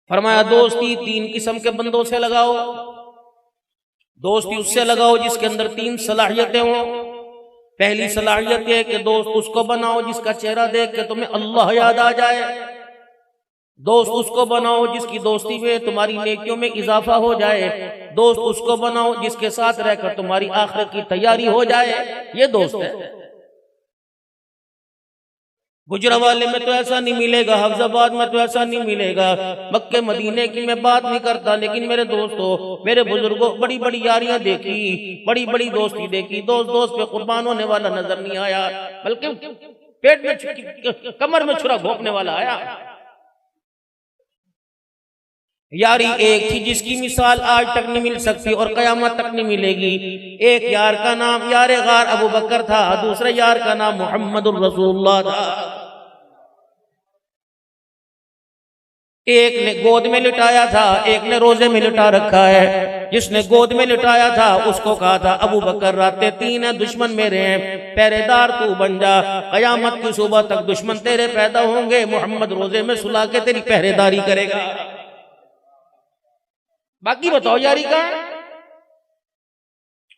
फरमाया दोस्ती 3 किस्म के बंदों से लगाओ। दोस्ती उससे लगाओ जिसके अंदर 3 सलाहियतें हों। पहली सलाहियत है कि दोस्त उसको बनाओ जिसका चेहरा देख के तुम्हें अल्लाह याद आ जाए। दोस्त उसको बनाओ जिसकी दोस्ती में तुम्हारी नेकियों में इजाफा हो जाए। दोस्त उसको बनाओ जिसके साथ रहकर तुम्हारी आखिरत की तैयारी हो जाए। ये दोस्त है। गुजरावाले में तो ऐसा नहीं मिलेगा, हफ्जाबाद में तो ऐसा नहीं मिलेगा, मक्के मदीने की मैं बात नहीं करता, लेकिन मेरे दोस्तों, मेरे बुजुर्गों, बड़ी बड़ी यारियां देखी, बड़ी बड़ी दोस्ती देखी। दोस्त दोस्त पे कुर्बान होने वाला नजर नहीं आया, बल्कि पेट में कमर में छुरा घोंपने वाला आया। यारी एक थी जिसकी मिसाल आज तक नहीं मिल सकती और कयामत तक नहीं मिलेगी। एक यार का नाम यारे गार अबू बकर था, दूसरे यार का नाम मुहम्मदुर रसूलुल्लाह था। एक ने गोद में लिटाया था, एक ने रोजे में लिटा रखा है। जिसने गोद में लिटाया था उसको कहा था अबू बकर रातें 3 हैं, दुश्मन मेरे हैं, पहरेदार तू बन जा, कयामत की सुबह तक दुश्मन तेरे पैदा होंगे, मोहम्मद रोजे में सुला के तेरी पहरेदारी करेगा। बाकी बताओ यारी का।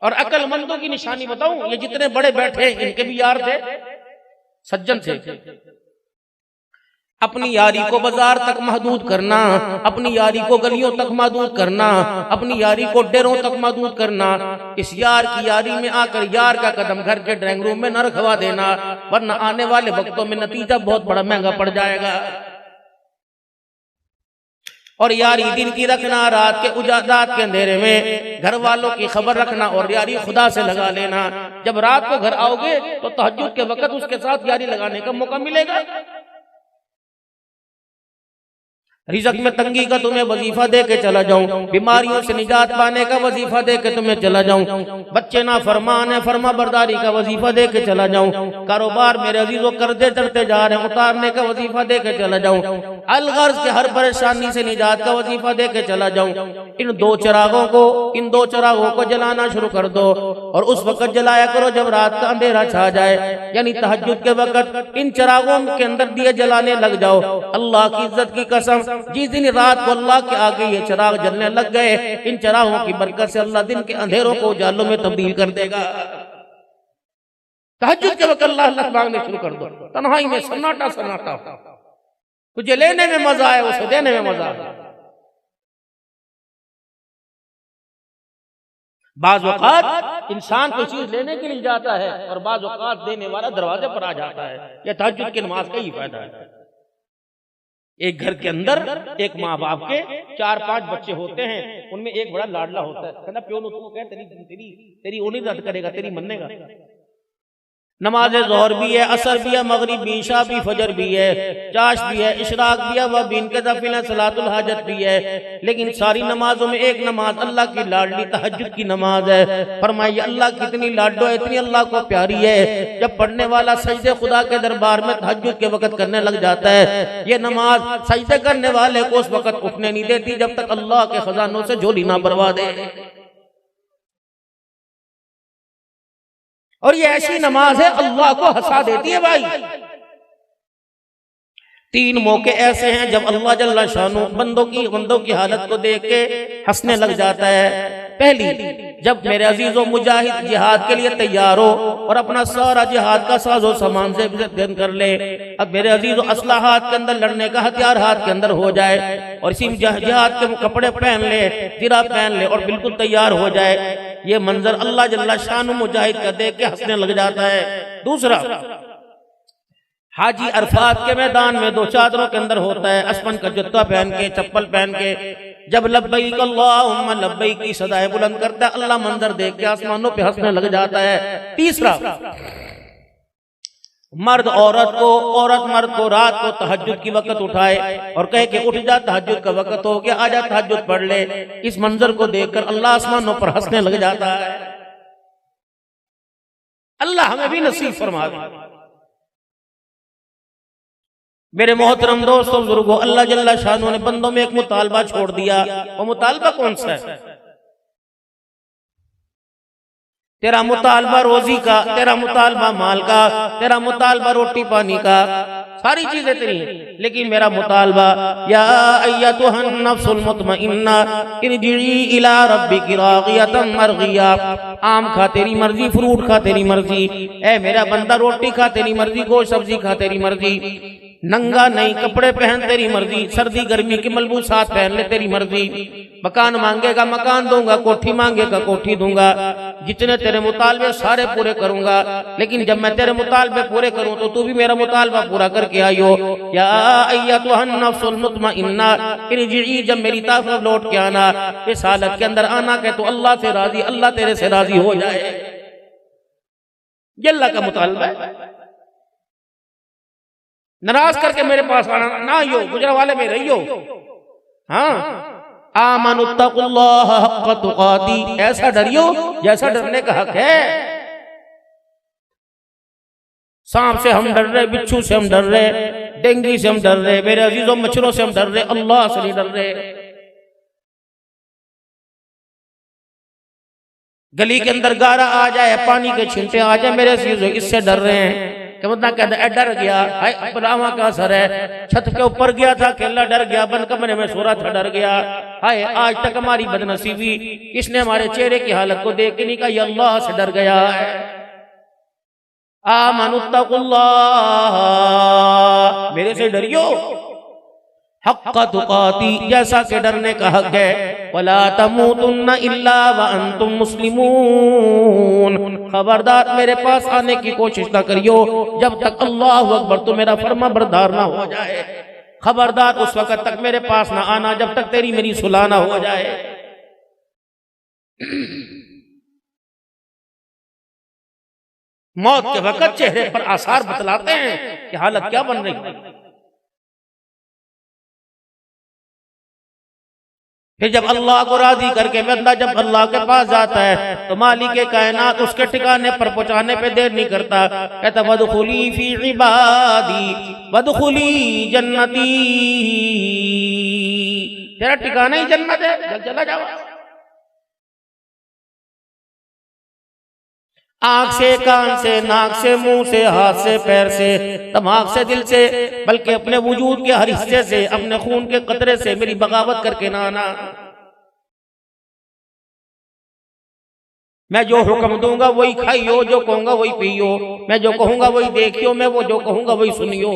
और अक्लमंदों की निशानी बताऊं, ये जितने बड़े बैठे इनके भी यार थे, सज्जन थे। अपनी यारी को बाजार तक महदूद करना, अपनी यारी को गलियों तक महदूद करना, अपनी यारी को डेरों तक महदूद करना। इस यार की यारी में आकर यार का कदम घर के ड्राइंग रूम में न रखवा देना, वरना आने वाले वक्तों में नतीजा बहुत बड़ा महंगा पड़ जाएगा। और यारी दिन की रखना, रात के रात के अंधेरे में घर वालों की खबर रखना, और यारी खुदा से लगा लेना। जब रात को घर आओगे तो तहज्जुद के वक्त उसके साथ यारी लगाने का मौका मिलेगा। रिज़्क़ में तंगी का तुम्हें वजीफा दे के चला जाऊं, बीमारियों से निजात पाने का वजीफा दे के तुम्हें चला जाऊं, बच्चे ना फरमान है फरमा बरदारी का वजीफा दे के चला जाऊं, कारोबार मेरे अजीजों कर्जे चढ़ते जा रहे हैं उतारने का वजीफा दे के चला जाऊं, अलगर्ज के हर परेशानी से निजात का वजीफा दे के चला जाऊं। इन दो चिरागों को जलाना शुरू कर दो, और उस वक्त जलाया करो जब रात का अंधेरा छा जाए, यानी तहज्जुद के वक्त इन चिरागों के अंदर दिए जलाने लग जाओ। अल्लाह की इज्जत की कसम, जिस दिन रात को अल्लाह के आगे ये चिराग जलने लग गए, इन चिरागों की बरकत से अल्लाह दिन के अंधेरों को उजालों में तब्दील कर देगा। तहज्जुद के वक्त अल्लाह अल्लाह मांगने शुरू कर दो, तन्हाई में सन्नाटा सन्नाटा, तुझे लेने में मजा आए उसे देने में मजा आए। बाज़ औक़ात इंसान कोई चीज लेने के लिए जाता है और बाज़ औक़ात देने वाला दरवाजे पर आ जाता है। यह तहज्जुद की नमाज का ही फायदा है। एक घर के अंदर एक माँ बाप के 4-5 बच्चे होते हैं, उनमें एक बड़ा लाडला होता है, कहना प्यो नु तू कह तेरी ओनी रद्द करेगा, तेरी मन्नेगा। नमाज ज़ोहर भी है, असर भी है, मगरिब भी, इशा भी, फजर भी है, चाश भी है, इशराक भी है, वह बीन के दफिल सलातुल हाजत भी है, लेकिन सारी नमाजों में एक नमाज अल्लाह की लाडली तहज्जुद की नमाज है। फरमाइए अल्लाह कितनी लाडो है, इतनी अल्लाह को प्यारी है। जब पढ़ने वाला सजदे खुदा के दरबार में तहज्जुद के वक्त करने लग जाता है, ये नमाज सजदे करने वाले को उस वक्त उठने नहीं देती जब तक अल्लाह के खजानों से झोली ना भरवा दे। और ये ऐसी नमाज है अल्लाह को हंसा देती है भाई। 3 मौके ऐसे हैं जब अल्लाह जल्ला शानू बंदों की हालत को देख के हंसने लग जाता है। पहली, जब मेरे अजीजों मुजाहिद जिहाद के लिए तैयार हो और अपना सारा जिहाद का साजो सामान से कर ले। अब मेरे अजीजों असला हाथ के अंदर, लड़ने का हथियार हाथ के अंदर हो जाए, और इसी जिहाद के कपड़े पहन ले, जिरा पहन ले और बिल्कुल तैयार हो जाए। ये मंजर अल्लाह जल्ला शान मुजाहिद का देख के हंसने लग जाता है। दूसरा, हाजी अरफात के मैदान में 2 चादरों के अंदर होता है, असमन का जूता पहन के, चप्पल पहन के, जब लब्बैक अल्लाहुम्मा लब्बैक की सदाएं बुलंद करता है, अल्लाह मंजर देख के आसमानों पे हंसने लग जाता है। तीसरा, औरत मर्द को रात को तहज्जुद की वक्त उठाए और कहे कि उठ जा, तहज्जुद का वक्त हो गया, आजा तहज्जुद पढ़ ले। इस मंजर को देखकर अल्लाह आसमानों पर हंसने लग जाता है। अल्लाह हमें भी नसीब फरमा दे। मेरे मोहतरम दोस्तों बुजुर्गों, अल्लाह जल्ला शानू ने बंदों में एक मुतालबा छोड़ दिया। वो मुतालबा कौन सा है? तेरा मुतालबा रोजी का, तेरा मुतालबा माल का, तेरा मुतालबा रोटी पानी का, सारी चीजें तेरी हैं, लेकिन मेरा मुतालबा या अय्यतुहन नफ्सुल मुतमइन्ना इरजिई इला रब्बिकी रागियतन मरगिया। आम खा तेरी मर्जी, फ्रूट खा तेरी मर्जी, ए मेरा बंदा रोटी खा तेरी मर्जी, गोश्त सब्जी खा तेरी मर्जी, नंगा नहीं कपड़े पहन तेरी मर्जी, सर्दी गर्मी के मलबूसात पहन ले तेरी मर्जी, मकान मांगेगा मकान दूंगा, कोठी मांगेगा कोठी दूंगा, जितने तेरे मुतालबे सारे पूरे करूंगा। लेकिन जब मैं तेरे मुतालबे पूरे करूं तो तू भी मेरा मुतालबा पूरा करके आयो। या अय्यतुहन नफ्सुल मुतमइन्ना इरजिई, जब मेरी तरफ लौट के आना, इस हालत के अंदर आना कि तू अल्लाह से राजी, अल्लाह तेरे से राजी हो जाए। ये अल्लाह का मुतालबा है। नाराज करके मेरे पास आना ना आइयो, गुजरा वाले में रहियो। हाँ, आमनुत्तकुल्लाह हक्क तुकाती, ऐसा डरियो जैसा डरने का हक है। सांप से हम डर रहे, बिच्छू से हम डर रहे, डेंगू से हम डर रहे, मेरे अजीजों मच्छरों से हम डर रहे, अल्लाह से नहीं डर रहे। गली के अंदर गारा आ जाए, पानी के छींटे आ जाए, मेरे अजीजों इससे डर रहे हैं। डर गया, रामा का असर है। छत के ऊपर गया था, केला डर गया, बंद कमरे में सो रहा था, डर गया। हाय, आज तक हमारी बदनसीबी, किसने हमारे चेहरे की हालत को देख के नहीं कहा, ये अल्लाह से डर गया है। आमनुत्तकुल्लाह, मेरे से डरियो, हक्क तुकाती, जैसा के डरने का हक है। वला तमूतुन्ना इल्ला व अंतुम मुस्लिमून, खबरदार मेरे पास आने की कोशिश ना करियो जब तक अल्लाहु अकबर तो मेरा फर्मा बरदार ना हो जाए। खबरदार उस वक्त तक मेरे पास ना आना जब तक तेरी मेरी सुलह ना हो जाए। मौत के वक्त चेहरे पर आसार बतलाते हैं कि हालत क्या बन रही है। फिर जब अल्लाह को राजी करके बंदा जब अल्लाह के पास जाता है तो मालिक कायनात उसके ठिकाने पर पहुंचाने पे देर नहीं करता। कहता वदखुली फी इबादी वदखुली जन्नती, तेरा ठिकाना ही जन्नत है, जल चला जाओ। आंख से, कान से, नाक से, मुंह से, हाथ से, पैर से, दिमाग से, दिल से, बल्कि अपने वजूद के हर हिस्से से, अपने खून के कतरे से मेरी बगावत करके ना आना। मैं जो हुक्म दूंगा वही खाइयो, जो कहूंगा वही पियो, मैं जो कहूंगा वही देखियो, मैं वो जो कहूंगा वही सुनियो।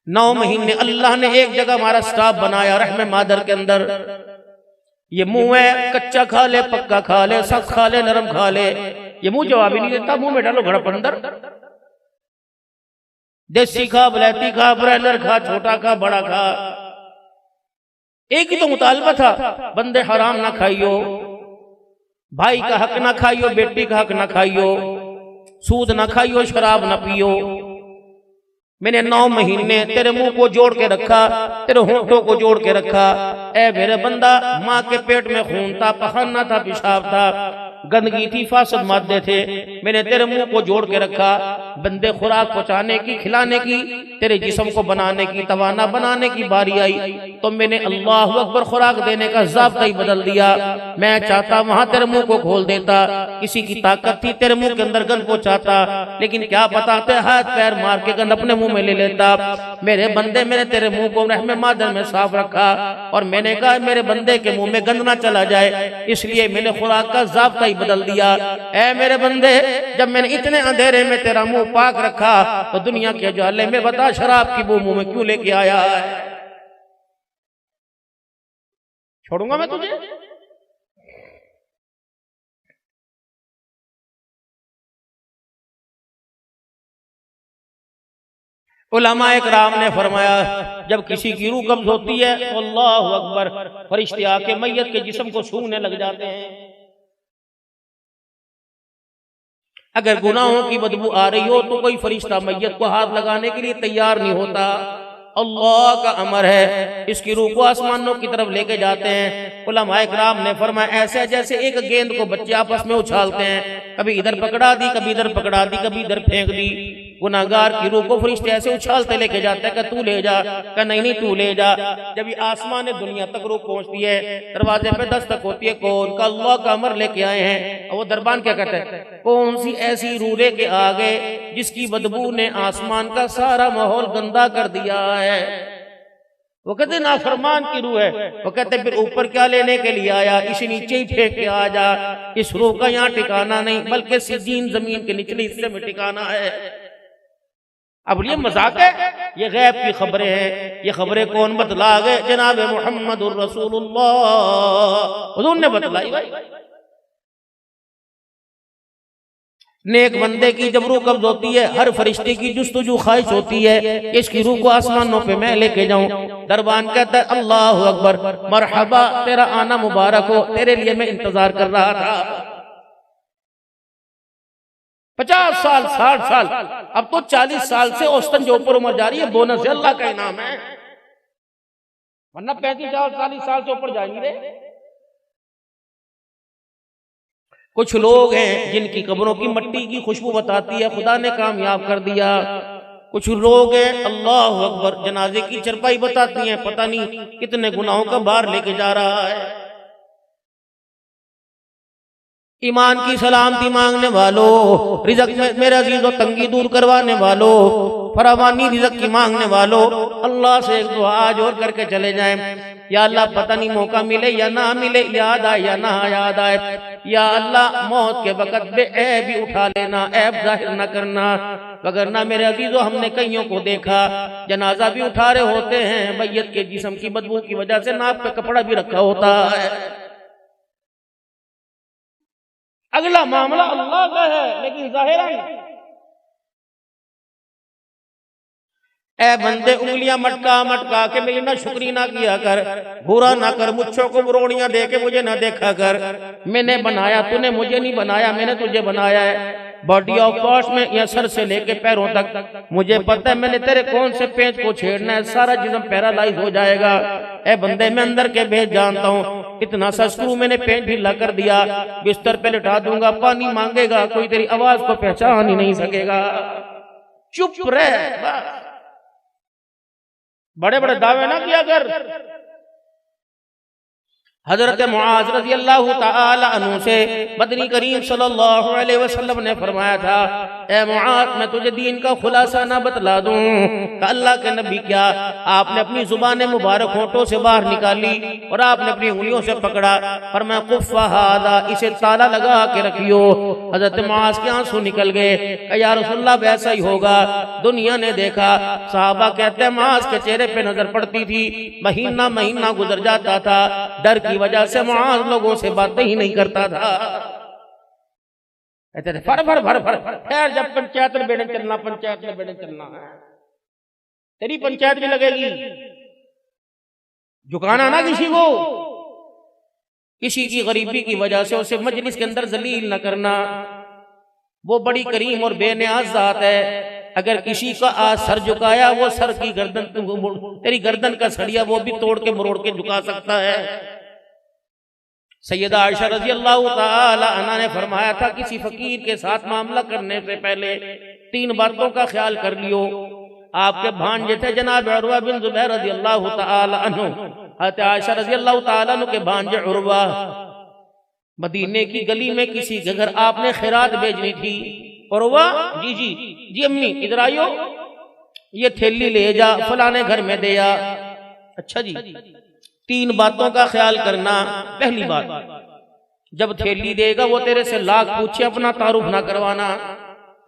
9 महीने अल्लाह ने एक जगह हमारा स्टाफ बनाया रहम मादर के अंदर। ये मुंह है, कच्चा खा ले, पक्का खा ले, सख्त खा ले, नरम खा ले, ये मुंह जवाब ही नहीं देता। मुंह में डालो घड़प अंदर। देसी खा, बलैती खा, ब्रायलर खा, छोटा खा, बड़ा खा, एक ही तो मुतालबा था, बंदे हराम ना खाइयो, भाई का हक ना खाइयो, बेटी का हक ना खाइयो, सूद ना खाइयो, शराब ना पियो। मैंने 9 महीने तेरे मुंह को जोड़ के रखा, तेरे होंठों को जोड़ के रखा। ए मेरे बंदा, माँ के पेट में खून था, पखाना था, पेशाब था, गंदगी थी, फासद मादे थे, मैंने तेरे मुंह को जोड़ के रखा। बंदे खुराक पहुंचाने की, खिलाने की, तेरे जिस्म को बनाने की, तवाना बनाने की बारी आई तो मैंने अल्लाहु अकबर खुराक देने का ज़ाब्ता ही बदल दिया। मैं चाहता वहां तेरे मुंह को खोल देता, किसी की ताकत थी तेरे मुंह के अंदर गंद पहुंचाता, लेकिन क्या बताते, हाथ पैर मार के गंद अपने मुंह में ले लेता। मेरे बंदे, मैंने तेरे मुंह को रहम मादर में साफ रखा और मैंने कहा मेरे बंदे के मुंह में गंद ना चला जाए, इसलिए मैंने खुराक का ज़ाब्ता ही बदल दिया। ऐ मेरे बंदे, जब मैंने इतने अंधेरे में तेरा मुंह पाक रखा तो दुनिया के उजाले में बता शराब की बू मुंह में क्यों लेके आया है? छोड़ूंगा मैं तुझे? उलमा इकराम ने फरमाया जब किसी की रूह कब्ज होती है तो अल्लाहु अकबर, फरिश्ते आके मैयत के जिस्म को सूंघने लग जाते हैं। अगर गुनाहों की बदबू आ रही हो तो कोई फरिश्ता मैयत को हाथ लगाने के लिए तैयार नहीं होता। अल्लाह का अमर है, इसकी रूह को आसमानों की तरफ लेके जाते हैं। उलमा इकराम ने फरमाया ऐसे जैसे एक गेंद को बच्चे आपस में उछालते हैं, कभी इधर पकड़ा दी, कभी इधर पकड़ा दी, कभी इधर फेंक दी। गुनाहगार की रूह को फरिश्ते ऐसे उछालते लेके जाते हैं कि तू ले जा, कि नहीं तू ले जा। जब ये आसमान दुनिया तक रूह पहुंचती है, दरवाजे पे दस्तक होती है, कौन का? अल्लाह का अमर लेके आए हैं। और वो दरबान क्या कहते हैं? कौन सी ऐसी रूह लेके आ गए जिसकी बदबू ने आसमान का सारा माहौल गंदा कर दिया है? वो कहते नाफरमान की रूह है। वो कहते फिर ऊपर क्या लेने के लिए आया? इसे नीचे ही फेंक के आ जा। इस रूह का यहाँ ठिकाना नहीं, बल्कि सिजीन जमीन के निचले हिस्से में ठिकाना है। अब ये मजाक है? ये गैब की खबरें हैं। ये खबरें कौन बतला गए? जनाब मुहम्मदुर रसूलुल्लाह, हुजूर ने बतलाई। भाई नेक बंदे की जब रूह कब्ज होती है, हर फरिश्ते की जुस्तजू ख्वाहिश होती है इसकी रूह को आसमानों पे मैं लेके जाऊं। दरबान कहता है अल्लाह अकबर, मरहबा, तेरा आना मुबारक हो, तेरे लिए मैं इंतजार कर रहा था 50 साल 60 साल, अब तो 40 साल से औसतन जो ऊपर उम्र जा रही है, बोनस अल्लाह का इनाम है, वरना 35-40 साल से ऊपर जाएंगे रे। कुछ लोग हैं जिनकी कब्रों की मट्टी की खुशबू बताती है खुदा ने कामयाब कर दिया। कुछ लोग हैं अल्लाह अकबर जनाजे की चरपाई बताती हैं पता नहीं कितने गुनाहों का भार लेके जा रहा है। ईमान की सलामती मांगने वालों, रिज़्क़ में मेरे अजीज़ों तंगी दूर करवाने वालों, फरावानी रिज़्क़ की मांगने वालों, अल्लाह से एक दुआ आज और करके चले जाएं। या अल्लाह पता नहीं मौका मिले या ना मिले, याद आए या ना याद आए, या अल्लाह मौत के वक़्त बे ऐब भी उठा लेना, ऐब जाहिर न करना। वगरना मेरे अजीजों हमने कईयों को देखा जनाजा भी उठा रहे होते हैं, मैयत के जिस्म की बदबू की वजह से नाक पे कपड़ा भी रखा होता है। अगला मामला अल्लाह का है, लेकिन जाहिरन ए बंदे उंगलियां मटका मटका के मेरी ना शुक्री ना किया कर, बुरा ना कर, मुझको को बुरोड़ियां दे के मुझे ना देखा कर। मैंने बनाया, तूने मुझे नहीं बनाया, मैंने तुझे बनाया है। बॉडी ऑफ कॉस्ट में या सर से लेके पैरों तक मुझे पता है मैंने तेरे कौन से पेज को छेड़ना है, सारा जिस्म पैरालाइज हो जाएगा। ए बंदे मैं अंदर के भेद जानता हूँ, इतना सा स्क्रू मैंने पेंट ढीला कर दिया, बिस्तर पे लिटा दूंगा, पानी मांगेगा कोई तेरी आवाज को पहचान ही नहीं सकेगा। चुप रह, बड़े बड़े दावे ना किया कर। हजरत मुआज रज़ी अल्लाह ताला अन्हु से मदनी करीम सल्लल्लाहु अलैहि वसल्लम ने फरमाया था, ए मुआज मैं तुझे दीन का खुलासा ना बतला दूं? अल्लाह के नबी क्या? आपने अपनी जुबान मुबारक होठों से बाहर निकाली और आपने अपनी उंगलियों से पकड़ा, और मैं कुफ़्फ़ा हादा, इसे ताला लगा के रखियो। हजरत मुआज के आंसू निकल गए, या रसूलल्लाह वैसा ही होगा। दुनिया ने देखा, सहाबा कहते हैं मुआज के चेहरे पे नजर पड़ती थी, महीना महीना गुजर जाता था, डर की वजह से मुआज लोगों से बातें ही नहीं करता था। कहते थे फर फर फर फर, खैर जब पंचायत में बैठे चलना, पंचायत में बैठे चलना है, तेरी पंचायत भी लगेगी। झुकाना ना किसी को, किसी की गरीबी की वजह से उसे मजलिस के अंदर जलील न करना। वो बड़ी करीम और बेनियाज जात है, अगर किसी का आज सर झुकाया, वो सर की गर्दन, तेरी गर्दन का सड़िया वो भी तोड़ के मरोड़ के झुका सकता है। सैयदा आयशा रज़ी अल्लाह ताला अन्हा ने फरमाया था, किसी फकीर के साथ मामला करने से पहले 3 बातों का ख्याल कर लियो। आपके भांजे थे जनाब उरवा बिन ज़ुबैर रज़ी अल्लाह ताला अन्हु, हज़रत आयशा रज़ी अल्लाह ताला अन्हु के भांजे उरवा, मदीने की गली में किसी के घर आपने खैरात भेजनी थी। उरवा जी जी जी अम्मी इधर आइयो, ये थैली ले जा, फलाने घर में दे आ। अच्छा जी, 3 बातों का ख्याल करना। पहली बात, जब थैली देगा वो तेरे से लाख पूछे, अपना तारुफ ना करवाना,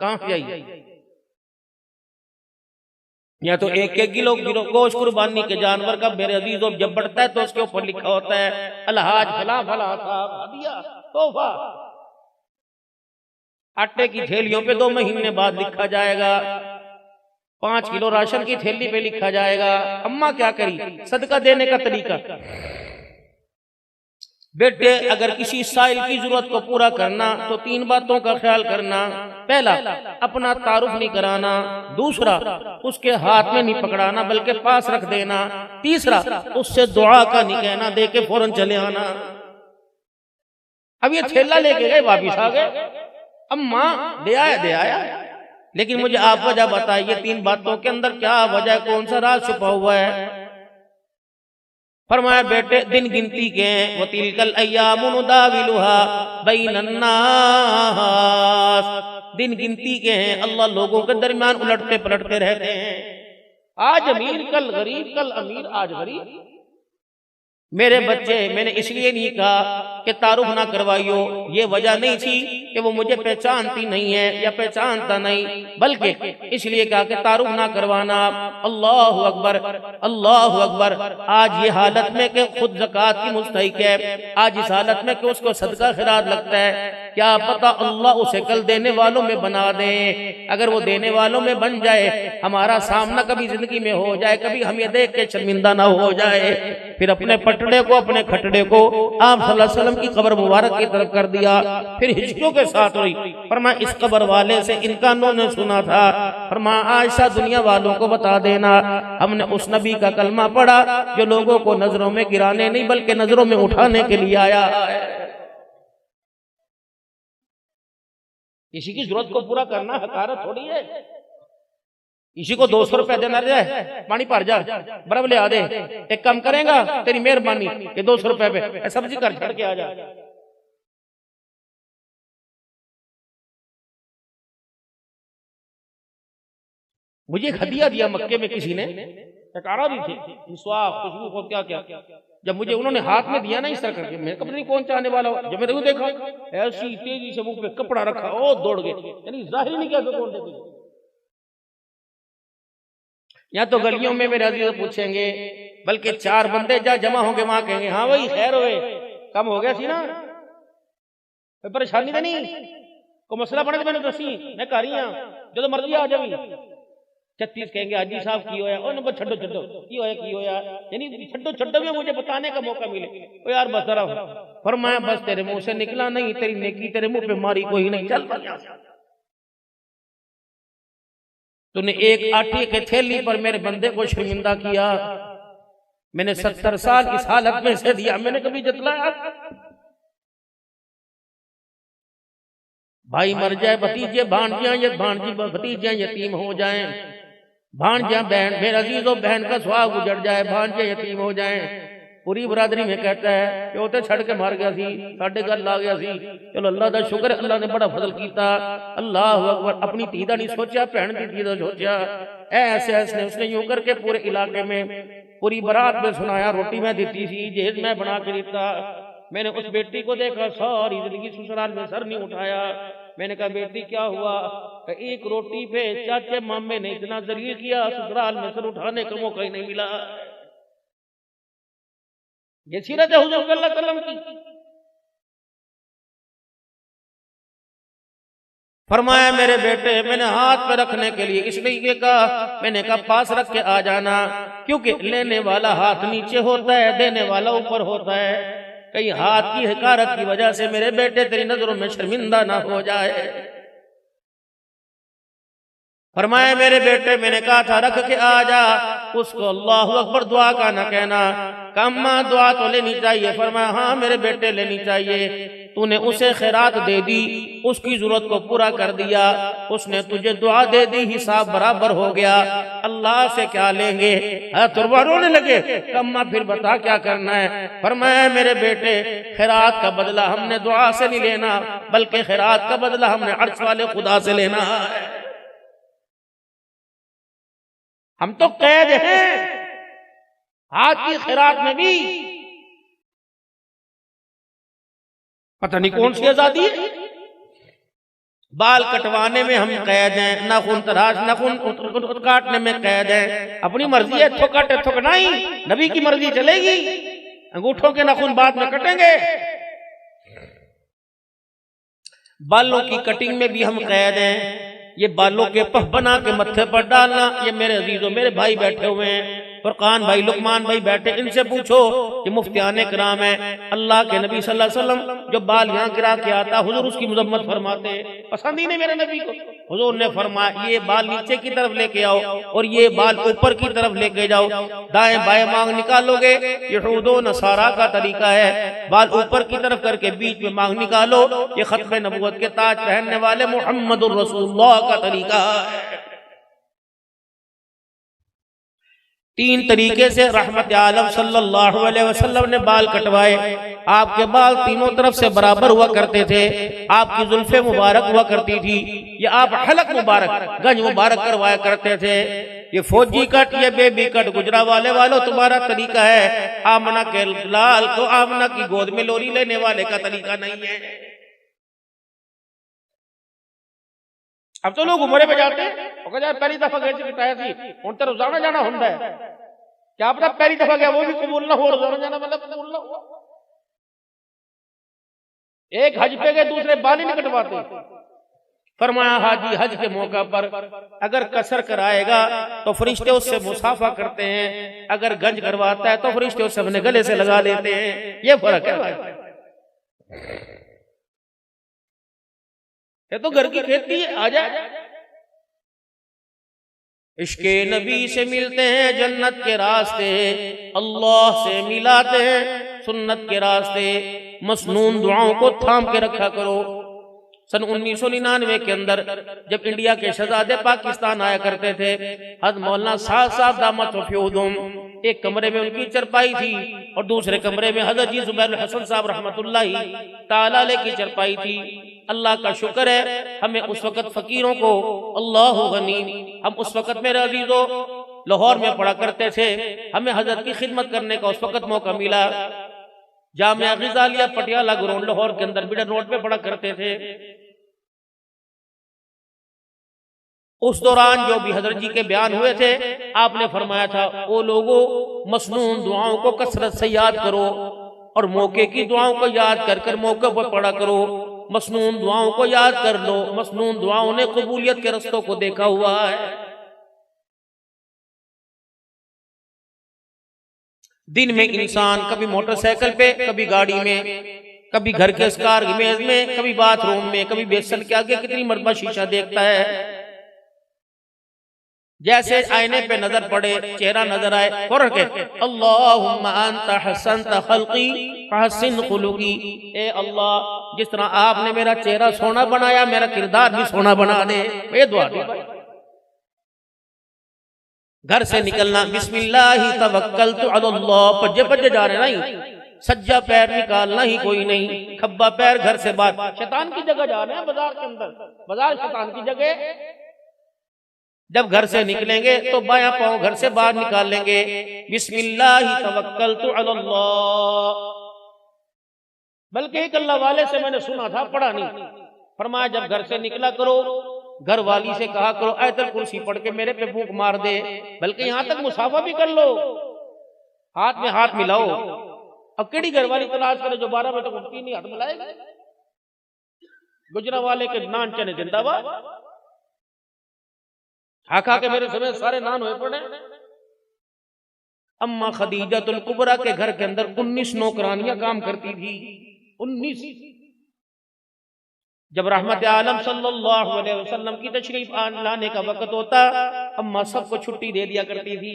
कहां से आई, या तो 1-1 किलो गोश्त कुर्बानी के जानवर का मेरे अजीजों जब बढ़ता है तो उसके ऊपर लिखा होता है अलहाज फला फला साहब दिया तोहफा। आटे की थैलियों पे 2 महीने बाद लिखा जाएगा, 5 किलो राशन की थैली पे लिखा जाएगा। अम्मा क्या करी, सदका देने का तरीका, बेटे अगर किसी साइल की जरूरत को पूरा करना तो 3 बातों का ख्याल करना। पहला, अपना तारुफ नहीं कराना। दूसरा, उसके हाथ में नहीं पकड़ाना बल्कि पास रख देना। तीसरा, उससे दुआ का नहीं कहना, दे के फौरन चले आना। अब ये थैला लेके गए, वापिस आ गए, अम्मा दे आया लेकिन मुझे आप वजह बताइए, 3 बातों के अंदर क्या वजह, कौन सा राज छुपा हुआ है? फरमाया बेटे दिन गिनती के हैं, वो तिलकल अय्यामु नुदाविलुहा बैनन नास, दिन गिनती के हैं, अल्लाह लोगों के दरमियान उलटते पलटते रहते हैं। आज अमीर कल गरीब, कल अमीर आज गरीब। मेरे बच्चे, मैंने इसलिए नहीं कहा कि तारुफ ना करवाइयो, ये वजह नहीं थी कि वो मुझे पहचानती नहीं है या पहचानता नहीं, बल्कि इसलिए कहा कि तारुफ ना करवाना। अल्लाह अकबर, अल्लाह अकबर। आज ये हालत में कि खुद ज़कात की मुस्तहिक है, आज इस हालत में कि उसको सदका खिरात लगता है, क्या पता अल्लाह उसे कल देने वालों में बना दे। अगर वो देने वालों में बन जाए, हमारा सामना कभी जिंदगी में हो जाए, कभी हम ये देख के शर्मिंदा ना हो जाए, फिर अपने पटड़े को, अपने खटड़े को आप सल्लल्लाहु अलैहि वसल्लम की कब्र मुबारक की तरफ कर दिया, फिर हिचकियों के साथ हुई। फरमाया इस कब्र वाले से इनका उन्होंने सुना था, फरमाया आयशा दुनिया वालों को बता देना, हमने उस नबी का कलमा पढ़ा जो लोगों को नजरों में गिराने नहीं बल्कि नजरों में उठाने के लिए आया है। किसी की जरूरत को पूरा करना हकारत थोड़ी है। इसी को 200 रुपए देना जाए, पानी भर जा, बर्फ ले आ दे, एक काम करेगा तेरी मेहरबानी, ये 200 रुपए पे सब्जी कर छड़ के आ जा। मुझे एक हदिया दिया मक्के में किसी ने, टकारा भी थी, मिसवाक, खुशबू को क्या क्या। जब मुझे उन्होंने हाथ में दिया ना इस तरह करके, मैं पता नहीं कौन चाहने वाला हो, जब मैंने देखा ऐसी तेजी से मुंह पे कपड़ा रखा, ओ दौड़ गए, यानी जाहिर नहीं कैसे कौन देते। या तो गलियों में मेरे अजीज पूछेंगे, बल्कि 4 बंदे जहाँ जमा होंगे वहां कहेंगे हाँ भाई खैर होए, कम हो गया सी ना, कोई परेशानी तो नहीं, कोई मसला बने तो मैंने दसी, मैं कर रही हाँ जो मर्जी आ जावी। 36 कहेंगे हाजी साहब की होया, और नंबर छड्डो छड्डो की होया, यानी छड्डो छड्डो में मुझे बताने का मौका मिले, ओ यार बस जरा। फरमाया बस तेरे मुंह से निकला नहीं, तेरी नेकी तेरे मुंह पे मारी कोई नहीं, चल तूने एक आटे के थैली पर मेरे बंदे को शर्मिंदा किया, मैंने 70 साल इस हालत में से दिया, मैंने कभी जतलाया? भाई मर जाए, भतीजे भांजियां ये भांजी भतीजियां यतीम हो जाएं, भांजियां बहन मेरे अजीजों बहन का सुहाग उजड़ जाए, भांजे यतीम हो जाएं, पूरी बरादरी में कहता है प्यो तो छड़ के मार गया सी, साडे घर ला गया सी, चलो अल्लाह का शुक्र, अल्लाह ने बड़ा फजल किया, अल्लाह अकबर। अपनी धी दा नहीं सोचा, भैन की धी दा सोचा, ऐसे ऐसे उसने यूं करके पूरे इलाके में पूरी बारात में सुनाया। रोटी मैं दी थी, जेज मैं बना के दिता, मैंने उस बेटी को देखा सारी जिंदगी ससुराल में सर नहीं उठाया। मैंने कहा बेटी क्या हुआ? एक रोटी पे चाचे मामे ने इतना जलील किया, ससुराल में सर उठाने का मौका ही नहीं मिला। ये सीरत है हुजूर सल्लल्लाहु अलैहि वसल्लम की। फरमाया मेरे बेटे, मैंने हाथ पे रखने के लिए इसलिए कहा, मैंने कहा पास रख के आ जाना, क्योंकि लेने वाला हाथ नीचे होता है, देने वाला ऊपर होता है। कहीं हाथ की हकारत की वजह से मेरे बेटे तेरी नजरों में शर्मिंदा ना हो जाए। फरमाया मेरे बेटे, मैंने कहा था रख के आ जा, उसको अल्लाहु अकबर दुआ का ना कहना, कम्मा दुआ तो लेनी चाहिए। फरमाया हाँ मेरे बेटे लेनी चाहिए, तूने उसे खैरात दे दी, उसकी जरूरत को पूरा कर दिया, उसने तुझे दुआ दे दी, हिसाब बराबर हो गया, अल्लाह से क्या लेंगे? तुरबा रोने लगे, कम्मा फिर बता क्या करना है? फरमाया मेरे बेटे, खैरात का बदला हमने दुआ से नहीं लेना, बल्कि खैरात का बदला हमने अर्श वाले खुदा से लेना है। हम तो कैद हैं हाथ की खैरात में भी, पता नहीं कौन सी आजादी है। बाल कटवाने में हम कैद हैं, नाखून तराश नाखून काटने में कैद हैं, अपनी मर्जी है, थो काटे थो नहीं, नबी की मर्जी चलेगी, अंगूठों के नाखून बाद में कटेंगे। बालों की कटिंग में भी हम कैद हैं, ये बालों के पफ बना के मत्थे पर डालना। ये मेरे अजीजों मेरे भाई बैठे हुए हैं, फुरकान भाई लुकमान भाई बैठे, इनसे पूछो, ये मुफ्तियाने किराम है, अल्लाह के नबी सल्लल्लाहु अलैहि वसल्लम जो बाल यहाँ गिरा के आता हुजूर उसकी मुजम्मत फरमाते, पसंद ही नहीं मेरे नबी को, हुजूर ने फरमाया ये बाल नीचे की तरफ लेके आओ और ये बाल ऊपर की तरफ लेके जाओ, दाएं बाएं मांग निकालोगे, ये यहूदो नसारा का तरीका है। बाल ऊपर की तरफ करके बीच में मांग निकालो, ये खत्म नबूवत के ताज पहनने वाले मुहम्मदुर रसूलुल्लाह का तरीका है। तीन तरीके से रहमत आलम सल्लल्लाहु अलैहि वसल्लम ने बाल कटवाए। आपके बाल तीनों तरफ से बराबर हुआ करते थे, आपकी जुल्फे मुबारक हुआ करती थी, ये आप हलक मुबारक गंज मुबारक करवाया करते थे। ये फौजी कट, ये बेबी कट गुजरा वालों तुम्हारा तरीका है। आमना के लाल को आमना की गोद में लोरी लेने वाले का तरीका नहीं है। अब तो लोग उमरे पे जाते हैं, पहली दफा गए थी हूं तो रोजाना जाना होता है, क्या पता पहली दफा गया वो भी कबूल ना हो, रोजाना जाना मतलब कबूल ना हुआ। एक हज पे गए, दूसरे बाल ही नहीं कटवाते। फरमाया हाजी हज के मौका पर अगर कसर कराएगा तो फरिश्ते उससे मुसाफा करते हैं, अगर गंज करवाता है तो फरिश्ते उससे अपने गले से लगा लेते हैं। ये फर्क है भाई, ये तो घर की खेती है। आ जाए इश्के नबी से मिलते हैं जन्नत के रास्ते, अल्लाह से मिलाते हैं सुन्नत के रास्ते। मसनून दुआओं को थाम के रखा करो। सन 1999 के अंदर जब इंडिया के शहजादे पाकिस्तान आया करते थे, हज़रत मौलाना साहब दामत वफ़ीउदुम, एक कमरे में उनकी चरपाई थी और दूसरे कमरे में हज़रत जी ज़ुबैर हसन साहब रहमतुल्लाहि ताला अलैह की चरपाई थी। अल्लाह का शुक्र है हमें उस वक़्त फ़कीरों को, अल्लाहु गनी, हम उस वक़्त मेरे अज़ीज़ों लाहौर में पढ़ा करते थे, हमें हज़रत की खिदमत करने का उस वक़्त मौका मिला। जामिया ग़ज़ालिया पटियाला ग्राउंड लाहौर के अंदर बिडर रोड पे पढ़ा करते थे। उस दौरान जो भी हजरत जी के बयान हुए थे, आपने फरमाया था ओ लोगों मसनून दुआओं को कसरत से याद करो और मौके की दुआओं को याद कर कर मौके पर पढ़ा करो। मसनून दुआओं को याद कर लो, मसनून दुआओं ने कबूलियत के रस्तों को देखा हुआ है। दिन में इंसान कभी मोटरसाइकिल पे, कभी गाड़ी में, कभी घर के स्कार मेज में, कभी बाथरूम में, कभी बेसन के आगे कितनी मरतबा शीशा देखता है। जैसे आईने पे नजर पड़े, चेहरा नजर आए, फौरन के अल्लाहुम्मा अंता हसनत खल्की फहसिन खुलुकी, ए अल्लाह जिस तरह आपने मेरा चेहरा सोना बनाया, मेरा किरदार भी सोना बना दे। ये दुआ दी। घर से निकलना बिस्मिल्लाह तवक्कलतु अलल्लाह, पज्जे पज्जे जा रहे नहीं, सज्जा पैर निकालना ही कोई नहीं, खब्बा पैर घर से बाहर। शैतान की जगह जा रहे हैं, बाजार के अंदर, बाजार शैतान की जगह। जब घर से निकलेंगे तो बायां पांव घर से बाहर निकाल लेंगे, बिस्मिल्लाह तवक्कलतु अलल्लाह। बल्कि एक अल्लाह वाले से मैंने सुना था, पढ़ा नहीं, फरमाया जब घर से निकला करो, घर वाली से कहा करो आयतल कुर्सी पढ़ के मेरे पे फूंक मार दे, बल्कि यहां तक मुसाफा भी कर लो, हाथ में हाथ मिलाओ। अब केड़ी घर वाली तलाश करे जो 12 बजे तक उठती नहीं, हाथ मिलाएगा। गुजरा वाले के नान चने जिंदाबाद, खा के मेरे समय सारे नान हुए पड़े। अम्मा खदीजतुल कुबरा के घर के अंदर 19 नौकरानियां काम करती थी, 19। जब रहमत आलम सल्लल्लाहु अलैहि वसल्लम की तशरीफ लाने का वक्त होता, अम्मा सबको छुट्टी दे दिया करती थी।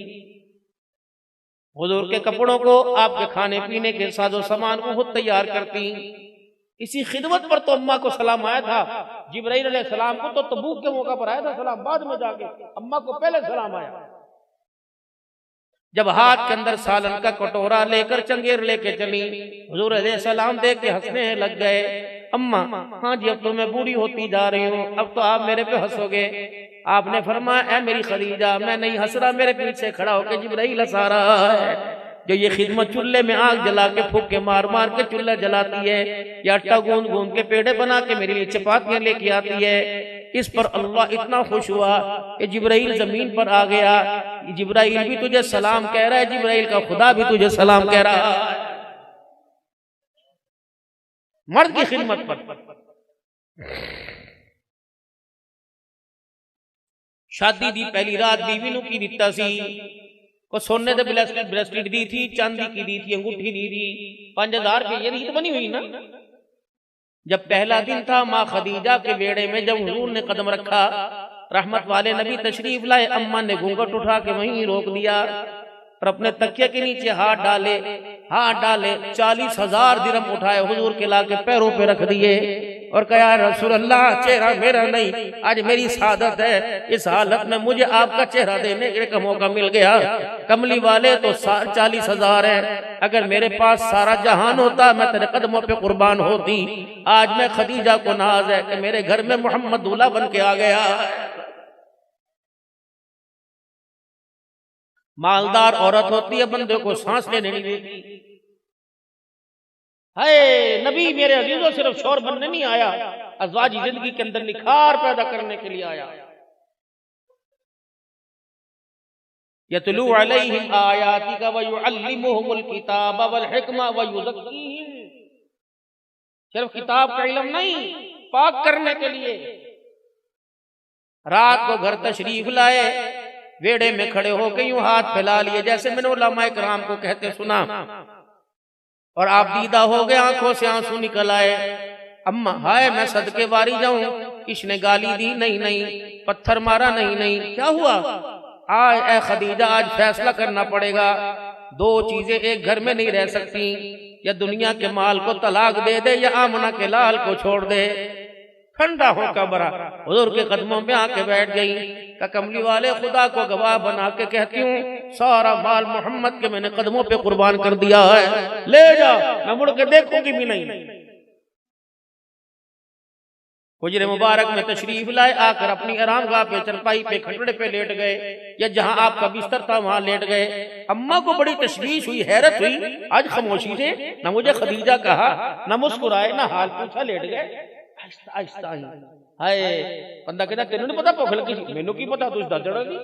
हुजूर के कपड़ों को, आपके खाने पीने के साजो सामान को खुद तैयार करती। इसी खिदमत पर तो अम्मा को सलाम आया था। जिब्राइल अलैहिस्सलाम को तो तबूक के मौका पर आया था सलाम, बाद में जाके अम्मा को पहले सलाम आया। जब हाथ के अंदर सालन का कटोरा लेकर चंगेर लेके चली, हुजूर अलैहिस्सलाम देख के हंसने लग गए। अम्मा, हाँ जी अब तो मैं बूढ़ी होती जा रही हूँ, अब तो आप मेरे पे हंसोगे। आपने फरमाया, ऐ मेरी खदीजा, मैं नहीं हंस रहा, मेरे पीछे खड़ा होकर जिब्राइल हंसा रहा है। जो ये खिदमत चूल्हे में आग जला के फूके मार मार के चूल्हा जलाती है, या आटा गूंद गूंद के पेड़े बना के मेरे लिए चपातियां लेके आती है, इस पर अल्लाह इतना खुश हुआ कि जिब्राइल जमीन पर आ गया। जिब्राइल भी तुझे सलाम कह रहा है, जिब्राइल का खुदा भी तुझे सलाम कह रहा है। मर्द की खिदमत पर शादी दी पहली रात बीवी नू की दिता सी, को सोने दे ब्रेसलेट दी थी, चांदी की दी थी, अंगूठी दी थी, 5000 रुपये। ये रीत बनी हुई ना, जब पहला दिन था माँ खदीजा के बेड़े में जब हुजूर ने कदम रखा, रहमत वाले नबी तशरीफ लाए, अम्मा ने घूंघट उठा के वहीं रोक दिया और अपने तकिया के नीचे हाथ डाले 40,000 दिरहम उठाए हुजूर के लाके पैरों पे रख दिए और कहा रसूल अल्लाह, चेहरा मेरा नहीं, आज मेरी सादत है, इस हालत में मुझे आपका चेहरा देने का मौका मिल गया। कमली वाले तो 40,000 है, अगर मेरे पास सारा जहान होता मैं तेरे कदमों पे कुर्बान होती। आज मैं खदीजा को नाज है कि मेरे घर में मोहम्मद दूल्हा बन के आ गया। मालदार औरत होती है, बंदे को सांस लेने नहीं देती। हाय नबी मेरे अजीजों सिर्फ शोर बनने नहीं आया, अज़वाजी जिंदगी के अंदर निखार पैदा करने के लिए आया। यतलू अलैहिम आयातिका व युअल्लिमुहुमुल किताब वल हिकमा व युज़क्कीहिम। सिर्फ किताब का इल्म नहीं, पाक करने के लिए। रात को घर तशरीफ लाए, वेड़े में खड़े होकर यूं हाथ फैला लिए जैसे मैंने उलमाए किराम को कहते सुना, और आप दीदा हो गए, आंखों से आंसू निकल आए। अम्मा हाय मैं सदके वारी जाऊं, इसने गाली दी नहीं, पत्थर मारा नहीं, क्या हुआ? आज ए खदीजा आज फैसला करना पड़ेगा, दो चीजें एक घर में नहीं रह सकती, या दुनिया के माल को तलाक दे दे या आमना के लाल को छोड़ दे। ठंडा होकर बरा हुजूर के कदमों में आके बैठ गई। का कमली वाले खुदा को गवाह बना के कहती हूँ, सारा माल मोहम्मद के मैंने कदमों पे कुर्बान कर दिया है, ले जा, मैं मुड़ के देखूंगी भी नहीं। हुजरे मुबारक में तशरीफ लाए, आकर अपनी आरामगाह पे चरपाई पे खटड़े पे लेट गए, या जहां आपका बिस्तर था वहां लेट गए। अम्मा को बड़ी तशवीश हुई, हैरत हुई, आज खामोशी से न मुझे खदीजा कहा, न मुस्कुराए, न हाल पूछा, लेट गए आहिस्ता ही। हाय बंदा कहता तेनू नहीं पता भुख लगी, मैनू की पता, तू दर्द चढ़ेगी।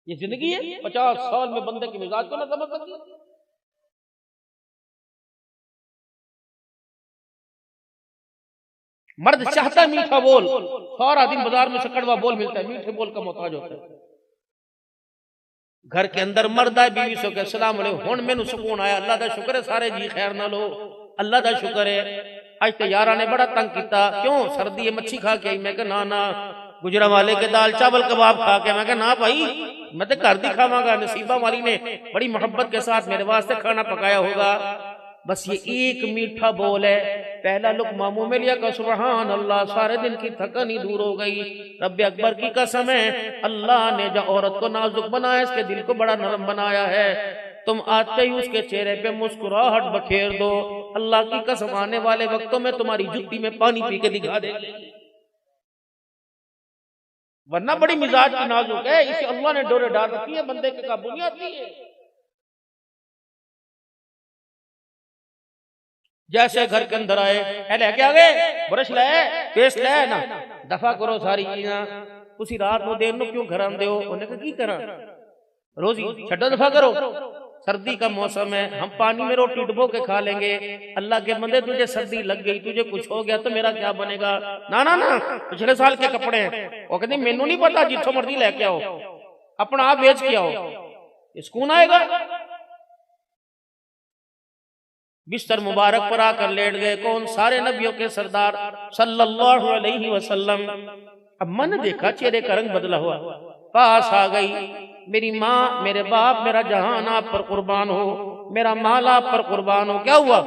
ये जिंदगी है, 50 साल में बंदे की मिजाज को ना समझ सकती। मर्द चाहता मीठा बोल, सारा दिन बाजार में से कड़वा बोल मिलता है, मीठे बोल का मोहताज होता है। घर के अंदर मर्द आए, बीवी सो के अस्सलाम वालेकुम, हुण मैनू सुकून आया, अल्लाह दा शुक्र है, सारे जी खैर ना लो, अल्लाह दा शुक्र है। आज तो यारा ने बड़ा तंग किया, क्यों? सर्दी है, मच्छी खा के आई। मैं कहा ना, गुजरा वाले के दाल चावल कबाब खा के। मैं कहा ना भाई, मैं तो घर दी खावांगा, नसीबा वाली ने बड़ी मोहब्बत के साथ मेरे वास्ते खाना पकाया होगा। बस ये एक मीठा बोल है, पहला लुक़मा मुंह में लिया का सुबहान अल्लाह, सारे दिन की थकानी दूर हो गई। रब्बे अकबर की कसम है, अल्लाह ने जो औरत को नाजुक बनाया, इसके दिल को बड़ा नरम बनाया है। तुम आते ही उसके चेहरे पे मुस्कुराहट बखेर दो, अल्लाह की कसम आने वाले वक्तों में तुम्हारी जुत्ती में पानी पी के दिखा दे, वरना बड़ी मिजाज की नाजुक है, इसे अल्लाह ने डोरे डाल रखी है, बंदे के काबू नहीं आती है। जैसे घर के अंदर आए, लेके आ गए, ब्रश ले, पेस्ट ले ना, दफा करो सारी चीज़ां। उसी रात को देर क्यों घर आंदे हो? उन्हें कहा की करा, रोजी छड्डा, दफा करो, सर्दी का मौसम है, हम पानी में रोटी डुबो के खा लेंगे। अल्लाह के बंदे तुझे सर्दी लग गई, तुझे कुछ हो गया तो मेरा क्या बनेगा? ना ना ना, पिछले साल के कपड़े हैं। वो कहते मैनू नहीं पता, जिथों मर्जी लेके आओ, अपना आप बेच के आओ, सुकून आएगा। बिस्तर मुबारक पर आकर लेट गए। कौन? सारे नबियों के सरदार सल्लल्लाहु अलैहि वसल्लम। अम्मा ने देखा चेहरे का रंग बदला हुआ, पास आ गई। मेरी माँ, मेरे बाप, मेरा जहान आप पर कुर्बान हो, मेरा माल आप पर कुर्बान हो। क्या हुआ?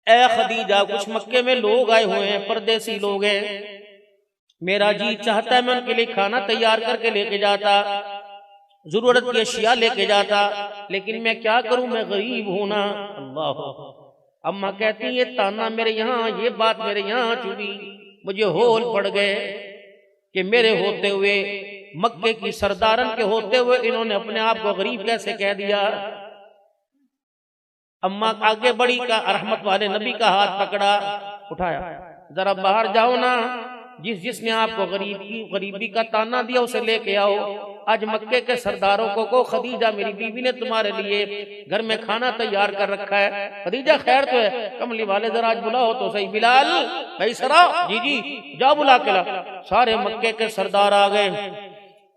ए खदीजा, कुछ मक्के में लोग आए हुए हैं, परदेसी लोग हैं, मेरा जी चाहता है मैं उनके लिए खाना तैयार करके लेके जाता, जरूरत की अशिया लेके जाता, लेकिन मैं क्या करूं, मैं गरीब हूं ना। अल्लाह। अम्मा कहती ये ताना मेरे यहाँ, ये बात मेरे यहाँ चुभी, मुझे होल पड़ गए कि मेरे होते हुए, मक्के की सरदारन के होते हुए इन्होंने अपने आप को गरीब कैसे कह दिया। अम्मा आगे बढ़ी का रहमत वाले नबी का हाथ पकड़ा, उठाया, जरा बाहर जाओ ना, जिसने आपको गरीबी का ताना दिया उसे लेके आओ। आज मक्के के सरदारों को खदीजा मेरी बीवी ने तुम्हारे लिए घर में खाना तैयार कर रखा है। खदीजा खैर तो है, कमली वाले जरा आज बुलाओ तो सही। बिलाल भाई सरा, जी जी जाओ बुला के ला। सारे मक्के के सरदार आ गए।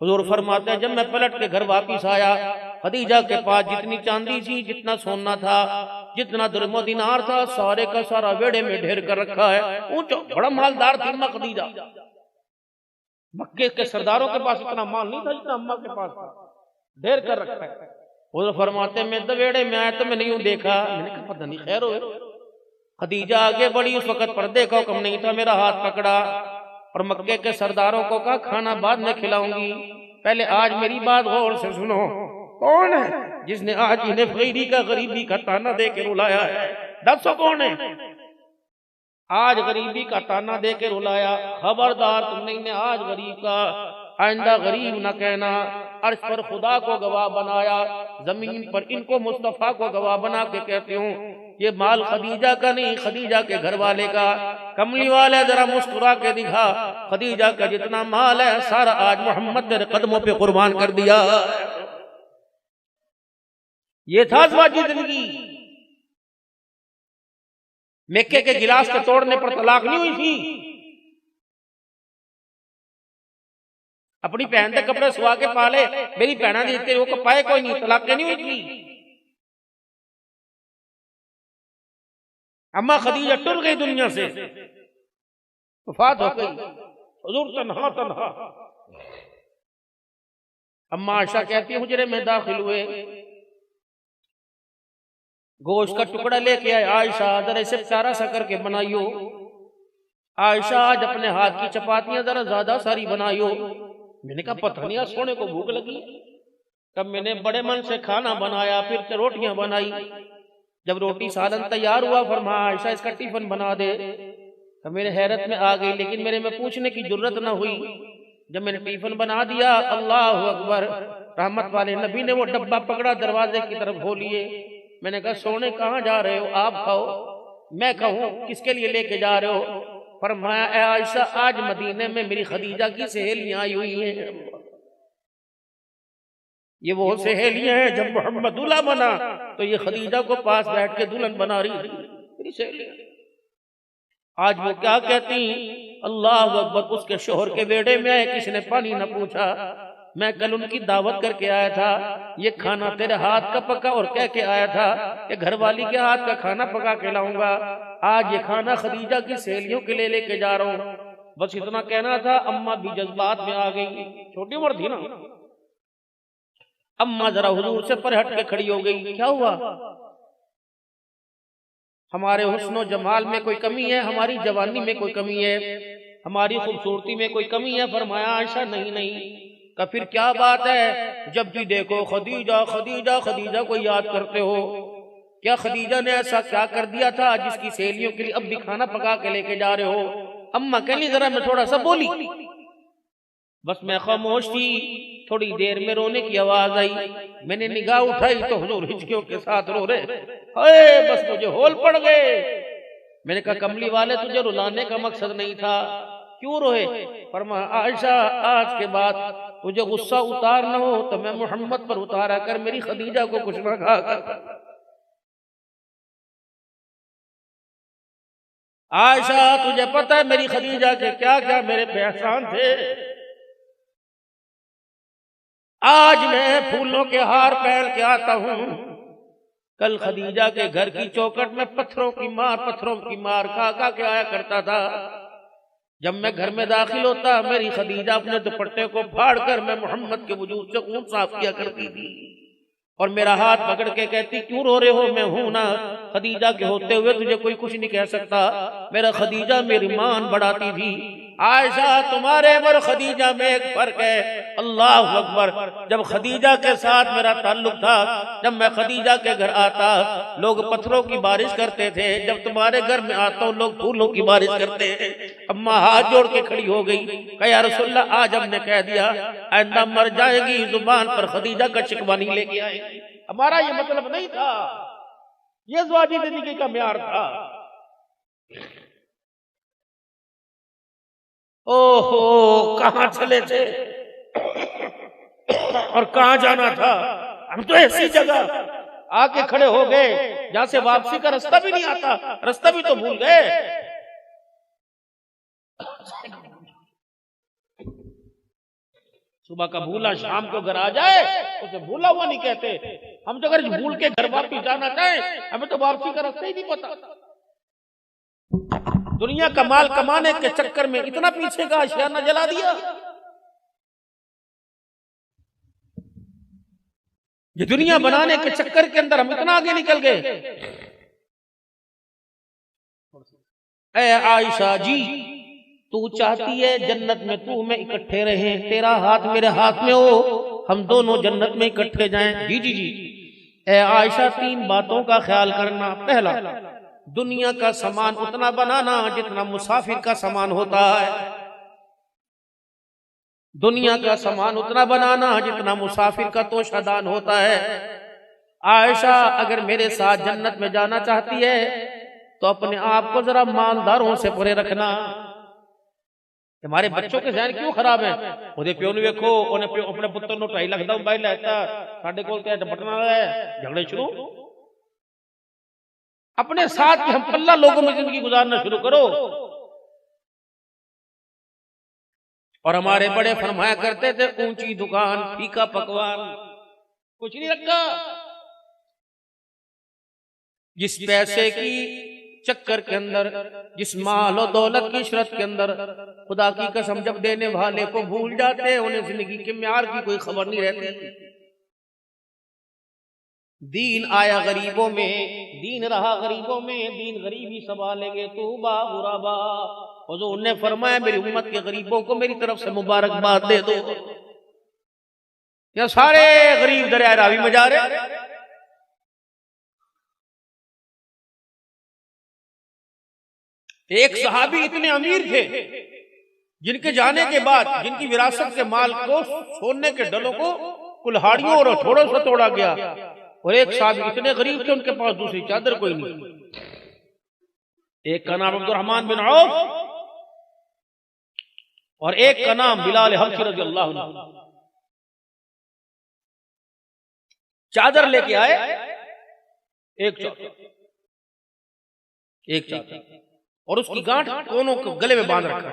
हुजूर फरमाते हैं जब मैं पलट के घर वापिस आया, खदीजा के पास जितनी चांदी थी, जितना सोना था, जितना दुर्मो दिनार था सारे का सारा वेड़े में ढेर कर रखा है। ऊंचा बड़ा मालदार थी अम्मा खदीजा। मक्के के सरदारों के पास इतना माल नहीं था जितना अम्मा के पास था, ढेर कर रखा है। वो फरमाते मैं दवेड़े में आया तो मैंने यूं देखा, मैंने कहा पता नहीं खैर हो। खदीजा आगे बढ़ी, उस वक्त पर्दे का हुक्म नहीं था, मेरा हाथ पकड़ा और मक्के के सरदारों को कहा खाना बाद में खिलाऊंगी, पहले आज मेरी बात गौर से सुनो। कौन है जिसने आज इन्हें फकीरी का गरीबी का ताना दे के रुलाया है? दसो कौन है आज गरीबी का ताना दे के रुलाया? खबरदार तुमने इन्हें आज गरीब का आइंदा गरीब न कहना। अर्श पर खुदा को गवाह बनाया, जमीन पर इनको मुस्तफा को गवाह बना के कहती हूँ ये माल खदीजा का नहीं, खदीजा के घर वाले का। कमली वाले जरा मुस्कुरा के दिखा, खदीजा का जितना माल है सारा आज मोहम्मद मेरे कदमों पे कुर्बान कर दिया। ये था ज़वाजी जिंदगी। मक्के के गिलास के तोड़ने पर तलाक नहीं हुई थी। अपनी बहन के कपड़े सुहा के पाले, मेरी बहना देते वो कपाए कोई नहीं, तलाक नहीं हुई थी। अम्मा खदीजा टुल गई दुनिया से, वफात हो गई, हुजूर तन्हा तन्हा। अम्मा आयशा कहती है हुजरे में दाखिल हुए, गोश्त का टुकड़ा लेके आए। आयशा जरा इसे प्यारा सा करके बनाइयो। आयशा आज अपने हाथ की चपातियां जरा ज्यादा सारी बनाइयो। मैंने कहा पता नहीं सोने को भूख लगी। तब मैंने बड़े मन से खाना बनाया, फिर रोटियां बनाई। जब रोटी सालन तैयार हुआ फरमाया आयशा इसका टिफिन बना दे। तब मेरे हैरत में आ गई, लेकिन मेरे में पूछने की जरूरत न हुई। जब मैंने टिफिन बना दिया, अल्लाह अकबर, रहमत वाले नबी ने वो डब्बा पकड़ा, दरवाजे की तरफ खोलिए। मैंने कहा सोने कहाँ जा रहे हो? आप खाओ। मैं कहूँ किसके लिए लेके जा रहे हो? फरमाया ऐ आयशा आज मदीने में मेरी खदीजा की सहेलियां आई हुई हैं। ये वो सहेलियां हैं जब मोहम्मद दूल्हा बना तो ये खदीजा को पास बैठ के दुल्हन बना रही थी, मेरी सहेलियां। आज वो क्या कहती, अल्लाह अकबर, उसके शोहर के बेड़े में आए, किसी ने पानी न पूछा। मैं कल उनकी दावत करके आया था, ये खाना तेरे हाथ का पका, और कह के आया था कि घरवाली के हाथ का खाना पका के लाऊंगा। आज ये खाना खदीजा की सहेलियों के लिए लेके जा रहा हूँ। बस इतना कहना था। अम्मा भी जज्बात में आ गई, छोटी उम्र थी ना। अम्मा जरा हुजूर से पर हट के खड़ी हो गई। क्या हुआ? हमारे हुस्न जमाल में कोई कमी है? हमारी जवानी में कोई कमी है? हमारी खूबसूरती में कोई कमी है? फरमाया आयशा नहीं नहीं। का फिर क्या बात है? जब भी देखो खदीजा खदीजा खदीजा को याद करते हो। क्या खदीजा ने ऐसा क्या कर दिया था जिसकी सहेलियों के लिए अब भी खाना पका के लेके जा रहे हो? अम्मा कहली जरा मैं थोड़ा सा बोली, बस मैं खामोश थी। थोड़ी देर में रोने की आवाज आई। मैंने निगाह उठाई तो हुजूर हिचकियों के साथ रो रहे। हाय बस मुझे होल पड़ गए। मैंने कहा कमली वाले तुझे रुलाने का मकसद नहीं था, क्यों रोए? फरमाया आयशा आज के बाद तुझे गुस्सा उतार न हो तो मैं मोहम्मद पर उतारा कर मेरी खदीजा को कुछ न कहा कर। आयशा तुझे पता है मेरी खदीजा के क्या क्या मेरे पे एहसान थे। आज मैं फूलों के हार पहन के आता हूँ, कल खदीजा के घर की चौखट में पत्थरों की मार खा खा के आया करता था। जब मैं घर में दाखिल होता मेरी खदीजा अपने दुपट्टे को फाड़ कर मैं मोहम्मद के वजूद से खून साफ किया करती थी और मेरा हाथ पकड़ के कहती क्यों रो रहे हो? मैं हूं ना। खदीजा के होते हुए तुझे कोई कुछ नहीं कह सकता। मेरा खदीजा मेरी मान बढ़ाती थी। आयशा तुम्हारे और खदीजा में एक फर्क है। अल्लाह अकबर। जब खदीजा के साथ मेरा ताल्लुक था, जब मैं खदीजा के घर आता लोग पत्थरों की बारिश करते थे, जब तुम्हारे घर में आता हूँ लोग फूलों की बारिश करते हैं। अम्मा हाथ जोड़ के खड़ी हो गई, कहा या रसूलल्लाह आज हमने कह दिया आइंदा मर जाएगी जुबान पर खदीजा का शिकवा नहीं लेके आएगी। हमारा ये मतलब नहीं था, ये ज़वाजी जिंदगी का म्यार था। ओहो कहां चले थे और कहां जाना था। हम तो ऐसी जगह आके खड़े हो गए जहां से वापसी का रास्ता भी नहीं आता, रास्ता भी तो भूल गए। सुबह का भूला शाम को घर आ जाए उसे भूला हुआ नहीं कहते। हम तो अगर भूल के घर वापस जाना चाहें हमें तो वापसी का रास्ता ही नहीं पता। दुनिया का माल कमाने के चक्कर में इतना पीछे का आशियाना जला दिया। ये दुनिया बनाने के चक्कर के अंदर हम इतना आगे निकल गए। ऐ आयशा जी, तू चाहती है जन्नत में तू मैं इकट्ठे रहें, तेरा हाथ मेरे हाथ में हो, हम दोनों जन्नत में इकट्ठे जाएं। जी जी जी। ऐ आयशा, 3 बातों का ख्याल करना। पहला, दुनिया का सामान उतना बनाना जितना मुसाफिर का सामान होता है। दुनिया का सामान उतना बनाना जितना मुसाफिर का तोशादान होता है। आयशा, अगर मेरे साथ जन्नत में जाना चाहती है तो अपने आप को जरा मालदारों से परे रखना। हमारे बच्चों के ज़हन क्यों खराब है? ਉਹਦੇ ਪਿਓ ਨੂੰ ਵੇਖੋ, ਉਹਨੇ ਆਪਣੇ ਪੁੱਤਰ ਨੂੰ 2.5 ਲੱਖ ਦਾ ਮੋਬਾਈਲ ਲੈਤਾ, ਸਾਡੇ ਕੋਲ ਤੇ ਬਟਨ वाला है, झगड़े शुरू। अपने साथ हम पल्ला लोगों में जिंदगी गुजारना शुरू करो। और हमारे बड़े फरमाया करते थे, ऊंची दुकान फीका पकवान, कुछ नहीं रखा। जिस पैसे की चक्कर के अंदर, जिस माल और दौलत की शरत के अंदर खुदा की कसम जब देने वाले को भूल जाते हैं, उन्हें जिंदगी के म्यार की कोई खबर नहीं रहती। दीन आया गरीबों में, दीन रहा गरीबों में, दीन गरीबी संभालेंगे तू बाबुराबा। हुजूर ने फरमाया, मेरी उम्मत के गरीबों को मेरी तरफ से मुबारकबाद दे दो। या सारे गरीब दरिया रावी में जा रहे। एक सहाबी इतने अमीर थे जिनके जाने के बाद, जिनकी विरासत के माल को, सोने के डलों को कुल्हाड़ियों और हथौड़ों से तोड़ा गया। और एक सहाबी इतने गरीब थे उनके पास दूसरी चादर कोई नहीं। एक का नाम अब्दुर्रहमान बिन औफ और एक का नाम बिलाल हबशी रज़ियल्लाहु अन्हु। चादर लेके आए, एक चादर और उसकी गांठ दोनों को गले में बांध रखा।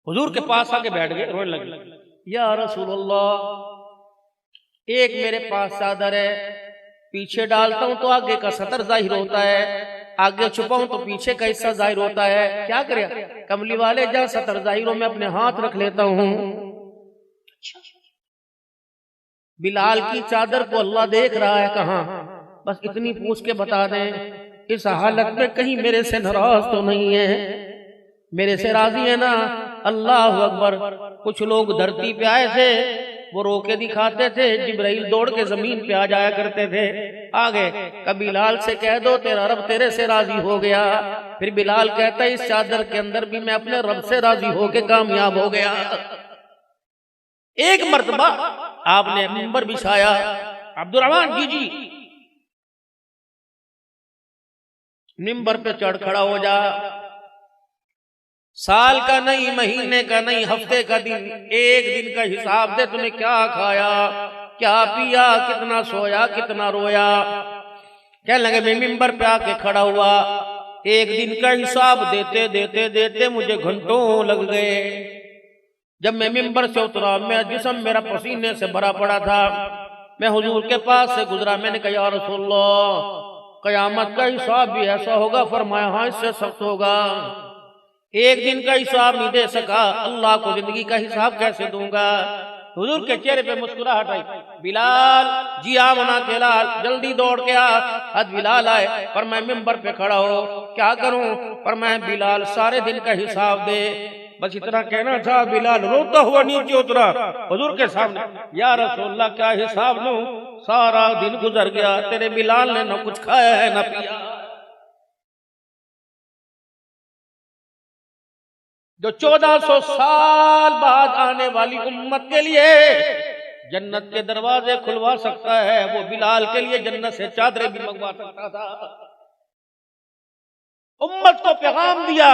हुजूर के पास आके बैठ गए, रोने लगे। या रसूलल्लाह, एक मेरे पास चादर है, पीछे डालता हूं तो आगे का सतर जाहिर होता है, आगे छुपाऊं तो पीछे का हिस्सा जाहिर होता है। क्या करे कमली वाले, जहां सतर जाहिर हो मैं अपने हाथ रख लेता हूं। बिलाल की चादर को अल्लाह देख रहा है, कहां, बस इतनी पूछ के बता दें इस हालत में कहीं मेरे से नाराज तो नहीं है, मेरे से राजी है ना? अल्लाह अकबर। कुछ लोग धरती पे आए थे, वो रोके दिखाते थे, जिब्राइल दौड़ के जमीन पे आ जाया करते थे। आगे कभी बिलाल से कह दो तेरा रब तेरे से राजी हो गया। फिर बिलाल कहता है, इस चादर के अंदर भी मैं अपने रब से राजी होके कामयाब हो गया। एक मर्तबा आपने मिंबर बिछाया, अब्दुर्रहमान जी मिंबर पे चढ़ खड़ा हो जा। साल का नहीं, महीने का नहीं, हफ्ते का दिन, एक दिन का हिसाब दे, तूने क्या खाया, क्या पिया, कितना सोया, कितना रोया। क्या लगे मैं मिंबर पे आके खड़ा हुआ, एक दिन का हिसाब देते देते देते मुझे घंटों लग गए। जब मैं मिंबर से उतरा, मैं जिस्म मेरा पसीने से भरा पड़ा था। मैं हुजूर के पास से गुजरा, मैंने कहा या रसूलल्लाह, कयामत का हिसाब भी ऐसा होगा? फरमाया हाँ, इससे सख्त होगा। एक दिन का हिसाब नहीं दे सका, अल्लाह को जिंदगी का हिसाब कैसे दूंगा? हुजूर के चेहरे पे मुस्कुराहट आई। बिलाल जी आ मना के लाल, जल्दी दौड़ के आ। हद बिलाल आए, पर मैं मिंबर पे खड़ा हो, क्या करूं? पर मैं बिलाल सारे दिन का हिसाब दे। बस इतना कहना था, बिलाल रोता हुआ नीचे उतरा हुजूर के सामने, या रसूलल्लाह क्या हिसाब लूं, सारा दिन गुजर गया, तेरे बिलाल ने न कुछ खाया है न पिया। जो 1400 साल बाद आने वाली उम्मत के लिए जन्नत के दरवाजे खुलवा सकता है, वो बिलाल के लिए जन्नत से चादरें भी मंगवा सकता था। उम्मत को पैगाम दिया,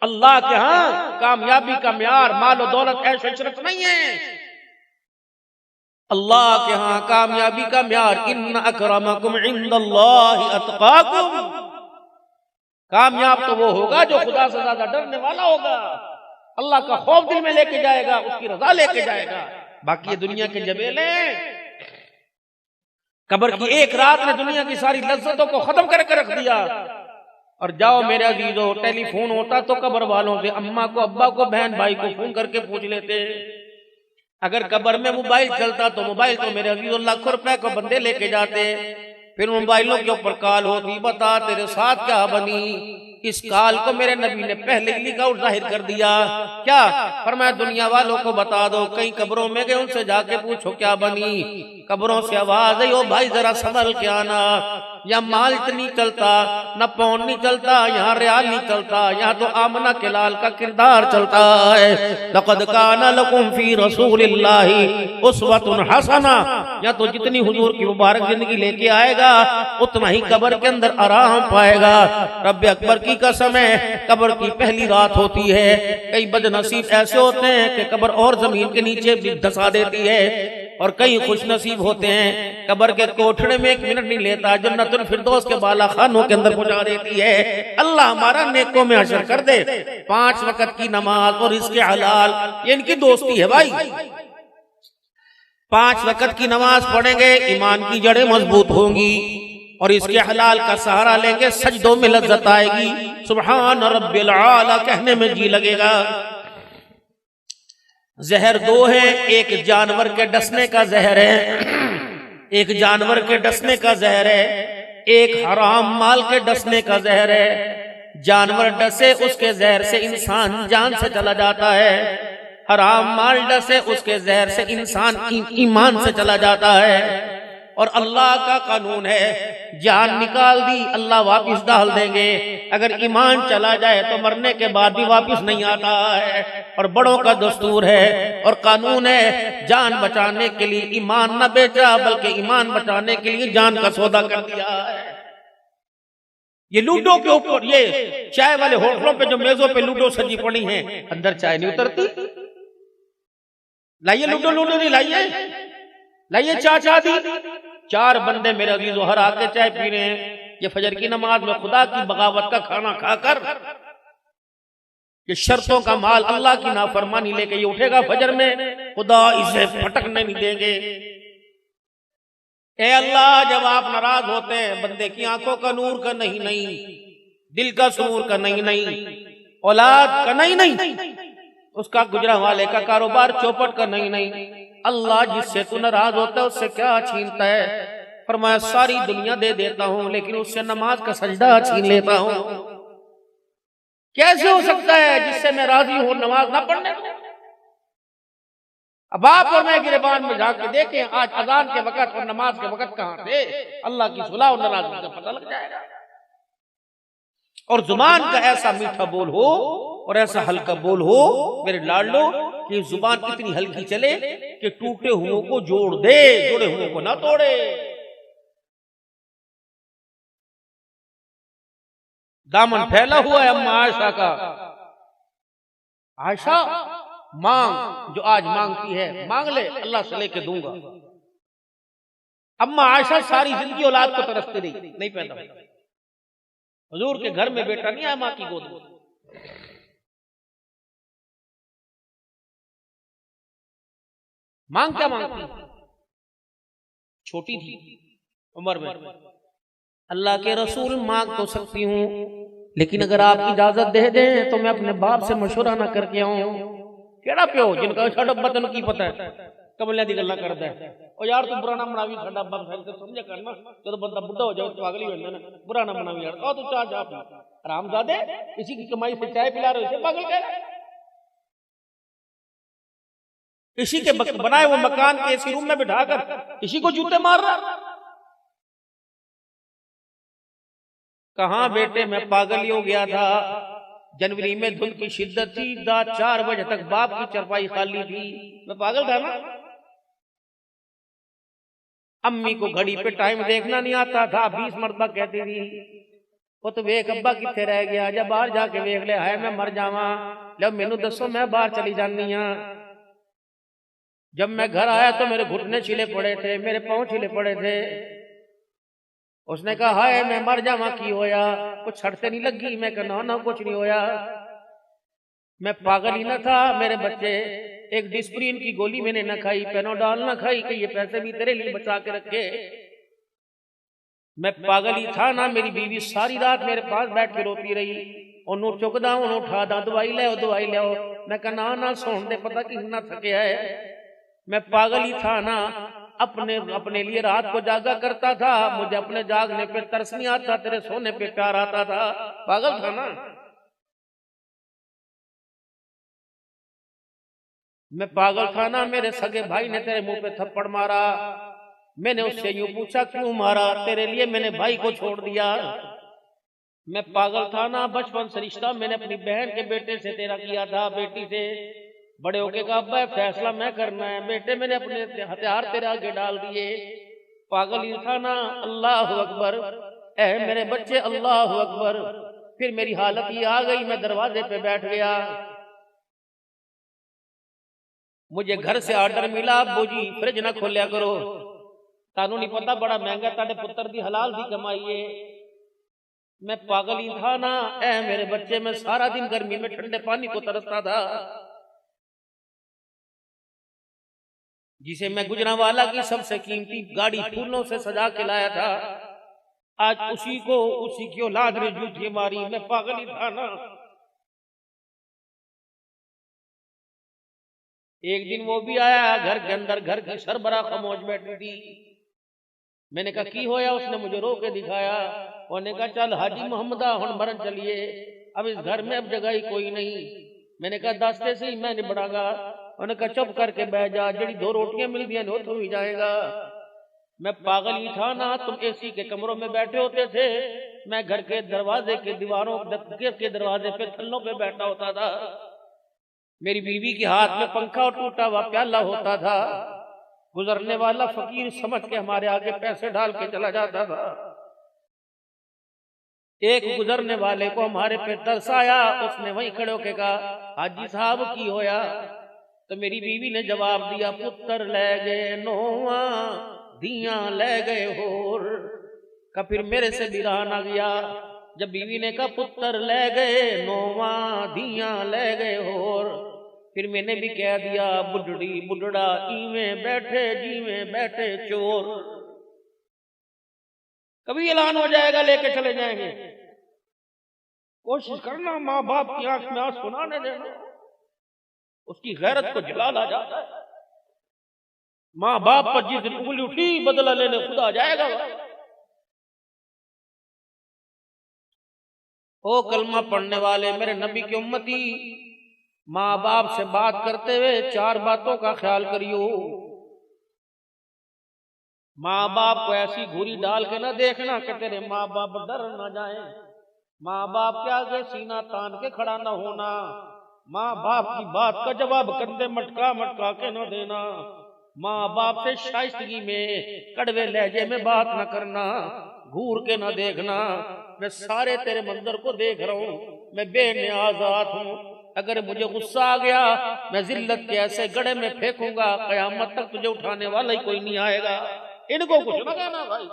अल्लाह के यहां कामयाबी का म्यार माल और दौलत ऐश इशरत नहीं है। अल्लाह के यहां कामयाबी का म्यार इन्न अकरमकुम इंदल्लाहि अतकाकुम, कामयाब तो वो होगा जो खुदा से ज्यादा डरने वाला होगा, अल्लाह का खौफ दिल में लेके जाएगा, उसकी रजा लेके जाएगा। बाकी ये दुनिया के जबेले, कब्र की एक रात में दुनिया की सारी लज्जतों को खत्म करके रख दिया। और जाओ मेरे अजीजों, टेलीफोन होता तो कब्र वालों से अम्मा को, अब्बा को, बहन भाई को फोन करके पूछ लेते। अगर कब्र में मोबाइल चलता तो मोबाइल तो मेरे अजीजों लाखों रुपए को बंदे लेके जाते। फिर मोबाइलों के ऊपर कॉल होती, बता तेरे साथ क्या बनी। इस काल को मेरे नबी ने पहले ही लिखा और जाहिर कर दिया। क्या फरमाया? दुनिया वालों को बता दो, कई कब्रों में गए उनसे जाके पूछो क्या बनी। कब्रों से आवाज आई, ओ भाई जरा संभल के आना, यहाँ माल नहीं चलता, न पौन नहीं चलता, यहाँ रियाल नहीं चलता, यहाँ तो आमना के लाल का किरदार चलता है। लक़द काना लकुम फी रसूलिल्लाहि उस्वतुन हसना। यहाँ तो जितनी हुजूर की मुबारक जिंदगी लेके आएगा उतना ही कब्र के अंदर आराम पाएगा। रब्बे अकबर की कसम है, कब्र की पहली रात होती है। कई बदनसीब ऐसे होते हैं कि कब्र और जमीन के नीचे भी धंसा देती है, और कई खुश नसीब होते हैं कब्र के कोठड़े में 1 मिनट नहीं लेता, जन्नतुल फिरदौस के बाला खानों के अंदर पहुंचा देती है। अल्लाह हमारा नेकों में हशर कर दे। 5 वक्त की नमाज और इसके हलाल, ये इनकी दोस्ती है भाई। 5 वक्त की नमाज पढ़ेंगे, ईमान की जड़ें मजबूत होंगी, और इसके हलाल का सहारा लेंगे, सजदों में लज्जत आएगी, सुभान रब्बिल आला कहने में जी लगेगा। जहर 2 है, एक जानवर के डसने का जहर है, एक जानवर के डसने का जहर है, एक हराम माल के डसने का जहर है। जानवर डसे उसके जहर से इंसान जान से चला जाता है, हराम माल डसे उसके जहर से इंसान ईमान से चला जाता है। और अल्लाह का कानून है, जान निकाल दी अल्लाह वापस डाल देंगे, अगर ईमान चला जाए तो मरने के बाद भी वापस नहीं आता है। और बड़ों का दस्तूर है और कानून है, जान बचाने के लिए ईमान न बेचा, बल्कि ईमान बचाने के लिए जान का सौदा कर दिया है। ये लूडो के ऊपर, ये चाय वाले होटलों पे जो मेजों पे लूडो सजी पड़ी है, अंदर चाय नहीं उतरती। लाइए लूडो, लूडो नहीं लाइए, लाइए चाचा दी। 4 बंदे मेरे अजीजों हर आके चाय पी रहे हैं। ये फजर की नमाज में खुदा की बगावत का खाना खाकर, ये शर्तों का माल, अल्लाह की नाफरमानी लेके ये उठेगा फजर में, खुदा इसे फटकने नहीं देंगे। ए अल्लाह, जब आप नाराज होते हैं, बंदे की आंखों का नूर का नहीं नहीं, दिल का सुरूर का नहीं नहीं, औलाद का नहीं नहीं, उसका गुजरा वाले का कारोबार चौपट का नहीं नहीं। अल्लाह जिससे तू नाराज होता है उससे क्या छीनता है? फरमाया सारी दुनिया दे देता हूं, लेकिन उससे नमाज का सजदा छीन लेता हूं। कैसे हो सकता है जिससे मैं राजी हूं नमाज ना पढ़ने को? अब आप और मैं गिरबान में जाके देखें, आज अजान के वक्त और नमाज के वक्त कहां थे? अल्लाह की सुलह और नाराजगी का पता लग जाएगा। और जुबान का ऐसा मीठा बोल हो और ऐसा हल्का बोल हो मेरे लाडलो, कि जुबान इतनी हल्की चले कि टूटे हुओं को जोड़ दे, जुड़े हुओं को ना तोड़े। दामन फैला हुआ है अम्मा आयशा का। आयशा मांग, जो आज मांगती है मांग ले, अल्लाह से लेके दूंगा। अम्मा आयशा सारी जिंदगी औलाद को तरसती रही, नहीं पैदा हुई। हुजूर के घर में बेटा नहीं आया मां की गोद में। मांग क्या मांगती? छोटी थी उम्र में। अल्लाह के रसूल मांग तो सकती हूँ, लेकिन अगर आप इजाजत दे दें तो मैं अपने बाप से मशवरा ना करके आऊं। केड़ा प्यो जिनका साडा बतन की पता है, कमलियां दी गल्लां करदा है। ओ यार तू बुरा ना मनावी, साडा बाप साइड से समझ करना, जब बंदा बुढ़ा हो जाए तो पागल ही हो जाता है। बुरा ना मनावी यार, ओ तू चाह जा पी, हरामजादे किसी की कमाई से चाय पिला रहे हो, इसे पागल कह रहा है। किसी के बनाए वो मकान के एसी रूम में बिठाकर किसी को जूते मार रहा। कहां बेटे, मैं पागल ही हो गया था। जनवरी में धुंध की शिद्दत थी, 4 बजे तक बाप की चरपाई खाली थी, मैं पागल था ना। अम्मी को घड़ी पे टाइम देखना नहीं आता था, 20 मरतबा कहती थी वो तो वेख अब्बा किथे रह गया, जब बाहर जाके वेख ले, हाय मैं मर जावा, जब मैनू दसो मैं बाहर चली जानी हाँ। जब मैं घर आया तो मेरे घुटने छिले पड़े थे, मेरे पांव छिले पड़े थे। उसने कहा हाय मैं मर जावा की होया, कुछ छड़ते नहीं लगी। मैं कहा ना कुछ नहीं होया, मैं पागल ही ना था। मेरे बच्चे एक डिस्प्रिन की गोली मैंने न खाई, पेनोडॉल न खाई कि ये पैसे भी तेरे लिए बचा के रखे। मैं पागल ही था ना। मेरी बीवी सारी रात मेरे पास बैठ के रोती रही, ओनू चुकदा ओनू उठादा, दवाई ले दवाई ले। मैं कहा ना सोन दे, पता कितना थके है। मैं पागल ही था ना। अपने लिए रात को जागा करता था, मुझे अपने जागने पे तरस नहीं आता, तेरे सोने पे प्यार आता था। पागल था ना। मैं पागल था ना। मेरे सगे भाई ने तेरे मुंह पे थप्पड़ मारा, मैंने उससे यूं पूछा क्यों मारा, तेरे लिए मैंने भाई को छोड़ दिया। मैं पागल था ना। बचपन से रिश्ता मैंने अपनी बहन के बेटे से तेरा किया था, बेटी से। बड़े होके कहा अब्बा फैसला मैं करना है, बेटे मैंने अपने हथियार तेरे आगे डाल दिए। पागल ही था ना। अल्लाह अकबर, ऐ मेरे बच्चे अल्लाह अकबर। फिर मेरी हालत ये आ गई, मैं दरवाजे पे बैठ गया। मुझे घर से ऑर्डर मिला, अब्बू जी फ्रिज ना खोलिया करो, तानू नहीं पता बड़ा महंगा ताड़े पुत्र दी हलाल दी कमाई है। मैं पागल ही था ना। ऐ मेरे बच्चे, मैं सारा दिन गर्मी में ठंडे पानी को तरसता था, जिसे मैं गुजरांवाला की सबसे कीमती गाड़ी फूलों से सजा के लाया था। आज उसी की औलाद ने जूठी मारी। मैं पागल ही था ना। एक दिन वो भी आया घर के अंदर, घर की सरबरा खामोश बैठी थी। मैंने कहा की होया, उसने मुझे रो के दिखाया। उन्होंने कहा चल हाजी मोहम्मदा हुन मरन चलिए, अब इस घर में अब जगह ही कोई नहीं। मैंने कहा दस्ते से ही मैं निबड़ागा। उन्होंने कहा चुप करके बैठ जा, जड़ी दो रोटियां मिल गई वो तो ही जाएगा। मैं पागल ही था ना। तुम एसी के कमरों में बैठे होते थे, मैं घर के दरवाजे के दीवारों के दरवाजे पे थल्लों पे बैठा होता था। मेरी बीवी के हाथ में पंखा और टूटा हुआ प्याला होता था। गुजरने वाला फकीर समझ के हमारे आगे पैसे डाल के चला जाता था। एक गुजरने वाले को हमारे पे तरस आया, उसने वहीं खड़े होके कहा हाजी साहब की होया। तो मेरी बीवी ने जवाब दिया पुत्र ले गए नोवा, दिया ले गए होर। का फिर मेरे से भी रहा ना गया। जब बीवी ने कहा पुत्र ले गए नोवा, दिया ले गए होर, फिर मैंने भी कह दिया बुढ़ड़ी बुढ़ड़ा इवें बैठे जीवें बैठे चोर। कभी ऐलान हो जाएगा लेके चले जाएंगे। कोशिश करना माँ बाप की आंख में आंसू सुनाने देना, उसकी गैरत को जला ला जाता है। माँ बाप पर जिस दिन उंगली उठी बदला लेने खुदा आ जाएगा। ओ कलमा पढ़ने वाले मेरे नबी की उम्मती, माँ बाप से बात करते हुए चार बातों का ख्याल करियो। माँ बाप को ऐसी घूरी डाल के ना देखना कि तेरे माँ बाप डर ना जाए। माँ बाप के आगे सीना तान के खड़ा ना होना। माँ बाप की बात का जवाब कंधे मटका मटका के न देना। माँ बाप से शाइस्तगी में कड़वे लहजे में बात न करना, घूर के न देखना। मैं सारे तेरे मंजर को देख रहा हूँ, मैं बेनियाज़ात हूँ। अगर मुझे गुस्सा आ गया मैं जिल्लत के ऐसे गड़े में फेंकूंगा, कयामत तक तुझे उठाने वाला ही कोई नहीं आएगा। इनको कुछ ना कहना भाई।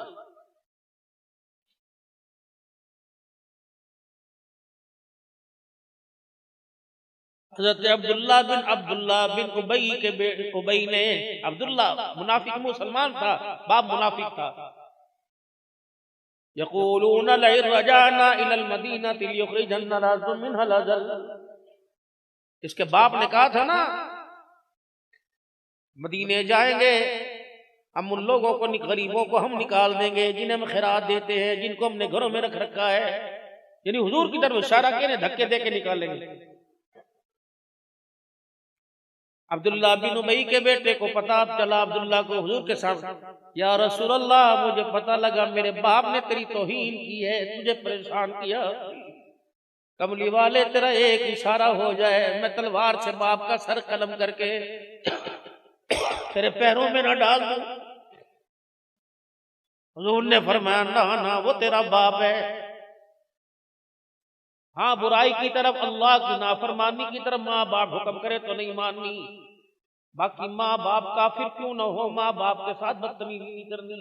हजरत अब्दुल्ला बिन उबई के बेटे उबई ने, अब्दुल्ला मुनाफिक मुसलमान था, बाप मुनाफिक था। यक़ूलून लइन रजाना इलल मदीनति लियुखरिजन्ना राज़ुम मिनहल अज़ल। इसके बाप ने कहा था ना मदीने जाएंगे हम, उन लोगों को गरीबों को हम निकाल देंगे जिन्हें हम खैरात देते हैं, जिनको हमने घरों में रख रखा है। यानी हुजूर की तरफ इशारा किए, धक्के दे के निकालेंगे। अब्दुल्ला बिन उबई के बेटे को पता चला, अब्दुल्ला को हुजूर के सामने, या रसूल अल्लाह मुझे पता लगा मेरे बाप ने तेरी तौहीन की है, तुझे परेशान किया। कमली वाले तेरा एक इशारा हो जाए, मैं तलवार से बाप का सर कलम करके तेरे पैरों में न डाल दूं। हुजूर ने फरमाया ना ना, वो तेरा बाप है। हाँ बुराई की तरफ, अल्लाह की नाफरमानी की तरफ माँ बाप हुक्म करे तो नहीं माननी, बाकी माँ बाप काफिर क्यों न हो, माँ बाप के साथ बदतमीजी नहीं करनी।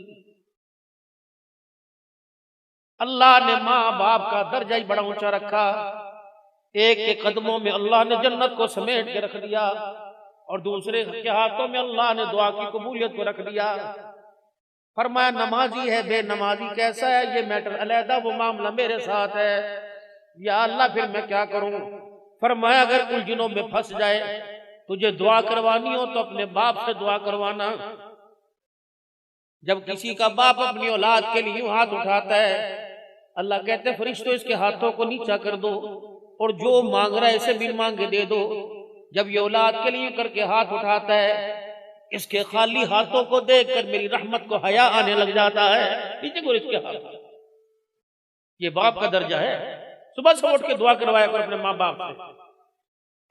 अल्लाह ने माँ बाप का दर्जा ही बड़ा ऊंचा रखा। एक के कदमों में अल्लाह ने जन्नत को समेट के रख दिया और दूसरे के हाथों में अल्लाह ने दुआ की कबूलियत को रख दिया। फरमाया नमाजी है बेनमाजी कैसा है ये मैटर अलहदा, वो मामला मेरे साथ है। या अल्लाह फिर मैं क्या करूं? फरमाया अगर उलझनों में फंस जाए, तुझे दुआ करवानी हो तो अपने बाप से दुआ करवाना। जब किसी का बाप अपनी औलाद के लिए हाथ उठाता है, अल्लाह कहते फरिश्तों इसके हाथों को नीचा कर दो और जो मांग रहा है इसे भी मांगे दे दो। जब ये औलाद के लिए करके हाथ उठाता है, इसके खाली हाथों को देखकर मेरी रहमत को हया आने लग जाता है। नीचे को इसके हाथ, ये बाप का दर्जा है। सुबह से उठ के दुआ करवाया करो अपने माँ बाप से।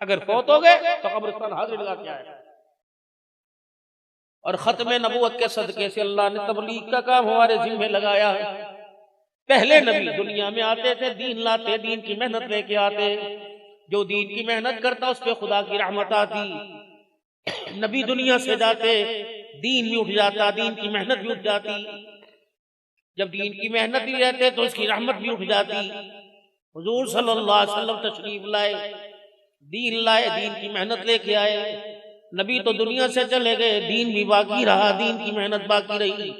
अगर फौत हो गए तो कब्रिस्तान हाजिर लगा के आए। और खत्मे नबूवत के सदके से अल्लाह ने तबलीग का काम हमारे जिम्मे लगाया। पहले नबी दुनिया में आते थे, दीन लाते, दीन की मेहनत लेके आते। जो दीन की मेहनत करता उस पे खुदा की रहमत आती। नबी दुनिया से जाते, दीन भी उठ जाता, दीन की मेहनत भी उठ जाती। जब दीन की मेहनत भी रहते तो उसकी रहमत भी उठ जाती। हुजूर सल्लल्लाहु अलैहि वसल्लम तशरीफ लाए, दीन लाए, दीन की मेहनत लेके आए। नबी तो दुनिया से चले गए, दीन भी बाकी रहा, दीन की मेहनत बाकी रही।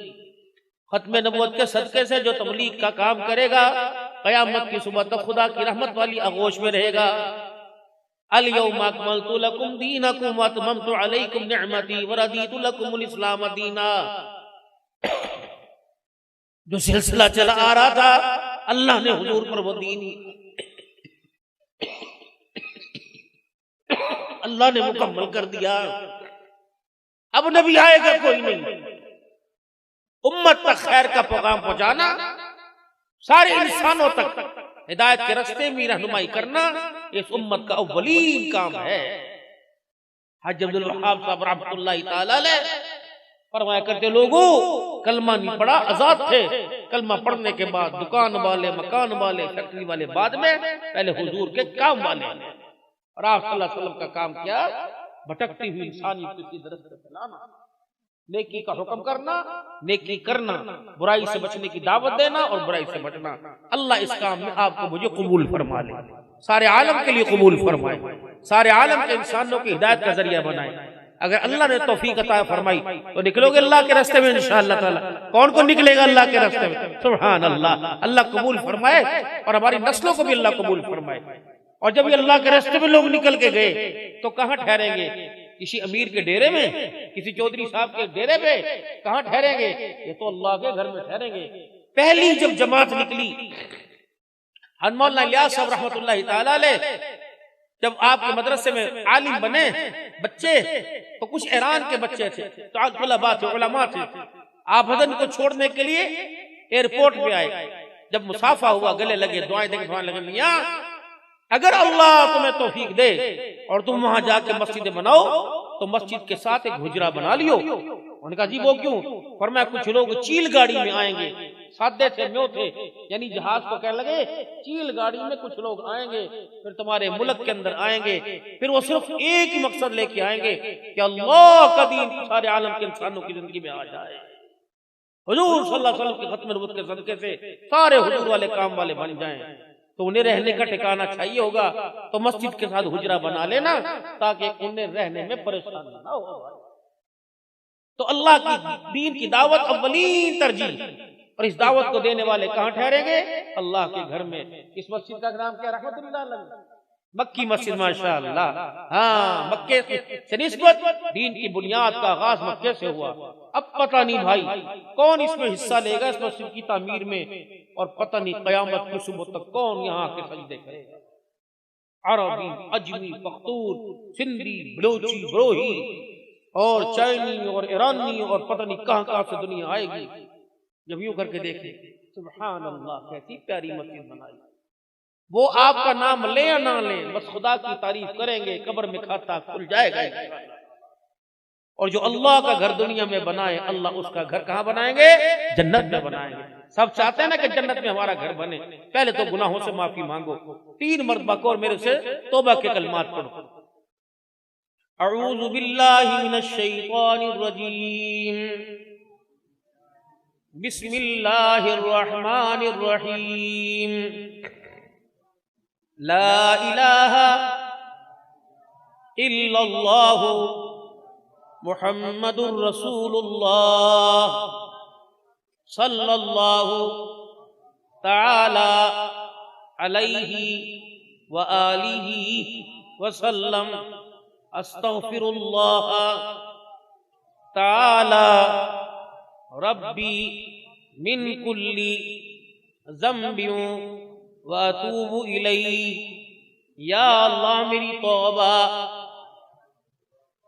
खत्मे नबूवत के सदके से जो तबलीग का काम करेगा, कयामत की सुबह तक खुदा की रहमत वाली आगोश में रहेगा। अल यौमा अकमलतु लकुम दीनकुम व अतममतु अलैकुम निअमती व रदीतु लकुमुल इस्लाम दीना। जो सिलसिला चला आ रहा था, अल्लाह ने हुजूर पर वो दीन अल्लाह ने मुकम्मल कर दिया। अब नबी आएगा कोई नहीं। उम्मत तक खैर का पैगाम पहुंचाना, सारे इंसानों तक हिदायत के रास्ते में रहनुमाई करना, इस उम्मत का अव्वलीन काम है। हाजी अब्दुल वहाब साहब रहमतुल्लाह तआला अलैह फरमाया करते, लोगों कलमा नहीं पढ़ा आजाद थे। कलमा पढ़ने के बाद दुकान वाले, मकान वाले, फैक्ट्री वाले बाद में, पहले हुजूर के काम वाले। और आप सल्लल्लाहु अलैहि वसल्लम का काम क्या? भटकती हुई इंसानियत की तरफ से फैलाना, नेकी का हुक्म करना, नेकी करना, बुराई से बचने की दावत देना और बुराई से बचना। अल्लाह इस काम में आपको मुझे कबूल फरमा ले, सारे आलम के लिए कबूल फरमाए, सारे आलम के इंसानों की हिदायत का जरिया बनाए। अगर अल्लाह ने तौफीक अता फरमाई तो निकलोगे अल्लाह के रास्ते में इंशाअल्लाह ताला। कौन कौन निकलेगा अल्लाह के रास्ते में? सुभान अल्लाह। अल्लाह कबूल फरमाए और हमारी नस्लों को भी अल्लाह कबूल फरमाए। और जब ये अल्लाह के रास्ते में लोग निकल के गए तो कहाँ ठहरेंगे? किसी अमीर के डेरे में, किसी चौधरी साहब के डेरे पे? कहाँ ठहरेंगे? ये तो अल्लाह के घर में ठहरेंगे। पहली जब जमात निकली, मौलाना इलियास साहब रहमतुल्लाह तआला अलैह जब आपके मदरसे में आलिम बने बच्चे, तो कुछ ईरान के बच्चे थे, तो तुलबा थे, उलमा थे। आप हजन को छोड़ने के लिए एयरपोर्ट पे आए। जब मुसाफा हुआ, गले लगे, दुआएं देके दुआएं लगे, मियां अगर अल्लाह तुम्हें तौफीक दे और तुम वहां जाके मस्जिद बनाओ तो मस्जिद के साथ एक हुजरा बना लियो। उन्होंने कहा जी वो क्यों? फरमाया कुछ लोग चील गाड़ी में आएंगे, सादे थे, म्यों थे, यानी जहाज को कहने लगे चील गाड़ी में कुछ लोग आएंगे, फिर तुम्हारे मुल्क के अंदर आएंगे, फिर वो सिर्फ एक ही मकसद लेके आएंगे कि अल्लाह का दीन सारे आलम के इंसानों की जिंदगी में आ जाए। हुजूर सल्लल्लाहु अलैहि वसल्लम की खत्म नबूवत के सदके से सारे हुजूर वाले काम वाले बन जाएं। तो उन्हें रहने का ठिकाना चाहिए होगा तो मस्जिद के साथ हुजरा बना लेना, ताकि उन्हें रहने में परेशानी ना हो। तो अल्लाह की दीन की दावत अव्वलीन तरजीह, और इस दावत को देने वाले कहाँ ठहरेंगे? अल्लाह के घर में। इस मस्जिद का नाम क्या? रहमतुल्लाह अलैह मक्की मस्जिद, माशाअल्लाह। हाँ, मक्के से निस्बत, दीन की बुनियाद का आगाज मक्के से हुआ। अब पता नहीं भाई कौन इसमें हिस्सा लेगा इस मस्जिद की तामीर में, और पता नहीं कयामत की सुबह तक कौन यहाँ के सजदे करेगा। अरबी, अजमी, पख्तून, सिंधी, बलोची, बरोही और चाइनी और ईरानी और पता नहीं कहाँ कहाँ से दुनिया आएगी। जब यूं करके देखे, सुभान अल्लाह, कैसी प्यारी मस्जिद बनाई। वो आपका नाम ले या ना ले, बस खुदा की तारीफ करेंगे, कब्र में खाता खुल जाएगा। और जो अल्लाह का घर दुनिया में बनाए, अल्लाह उसका घर कहाँ बनाएंगे? जन्नत में बनाएंगे। सब चाहते हैं ना कि जन्नत में हमारा घर बने। पहले तो गुनाहों से माफी मांगो, 3 मरतबा को और मेरे से तौबा के कलमात पढ़ो। अऊज़ु बिल्लाहि मिनश शैतानिर रजीम, बिस्मिल्लाहिर्रहमानिर्रहीम। ला इलाहा इल्लल्लाहु मुहम्मदुर रसूलुल्लाह सल्लल्लाहु ताला अलैहि व आलिहि वसल्लम। अस्तगफिरुल्लाह ताला रब्बी मिन कुल्ली ज़म्बिन व अतूबु इलैहि। या अल्लाह मेरी तौबा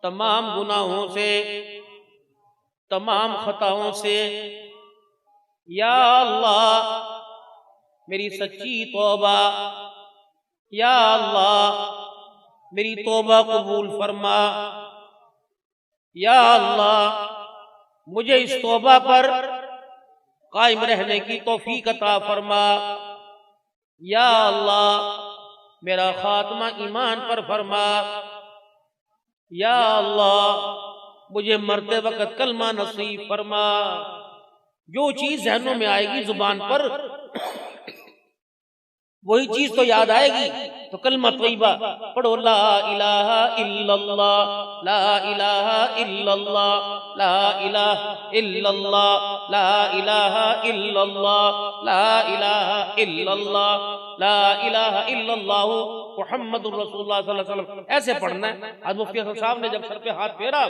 तमाम गुनाहों से, तमाम खताओं से। या अल्लाह मेरी सच्ची तौबा। या अल्लाह मेरी तौबा कबूल फरमा। या अल्लाह मुझे इस तौबा पर कायम रहने की तौफीक अता फरमा। या अल्लाह मेरा खात्मा ईमान पर फरमा। या अल्लाह मुझे मरते वक्त कलमा नसीब फरमा। जो चीज जहनों में आएगी जुबान पर वही चीज तो याद आएगी। तो कलमा तय्यबा पढ़ो, ला इलाहा इल्लल्लाह, ला इलाहा इल्लल्लाह, ला इलाहा इल्लल्लाह, ला इलाहा इल्लल्लाह, ला इलाहा इल्लल्लाह, ला इलाहा इल्लल्लाह मुहम्मदुर रसूलुल्लाह सल्लल्लाहु अलैहि वसल्लम। ऐसे पढ़ना है। आज मुफ्ती हसन साहब ने जब सर पे हाथ फेरा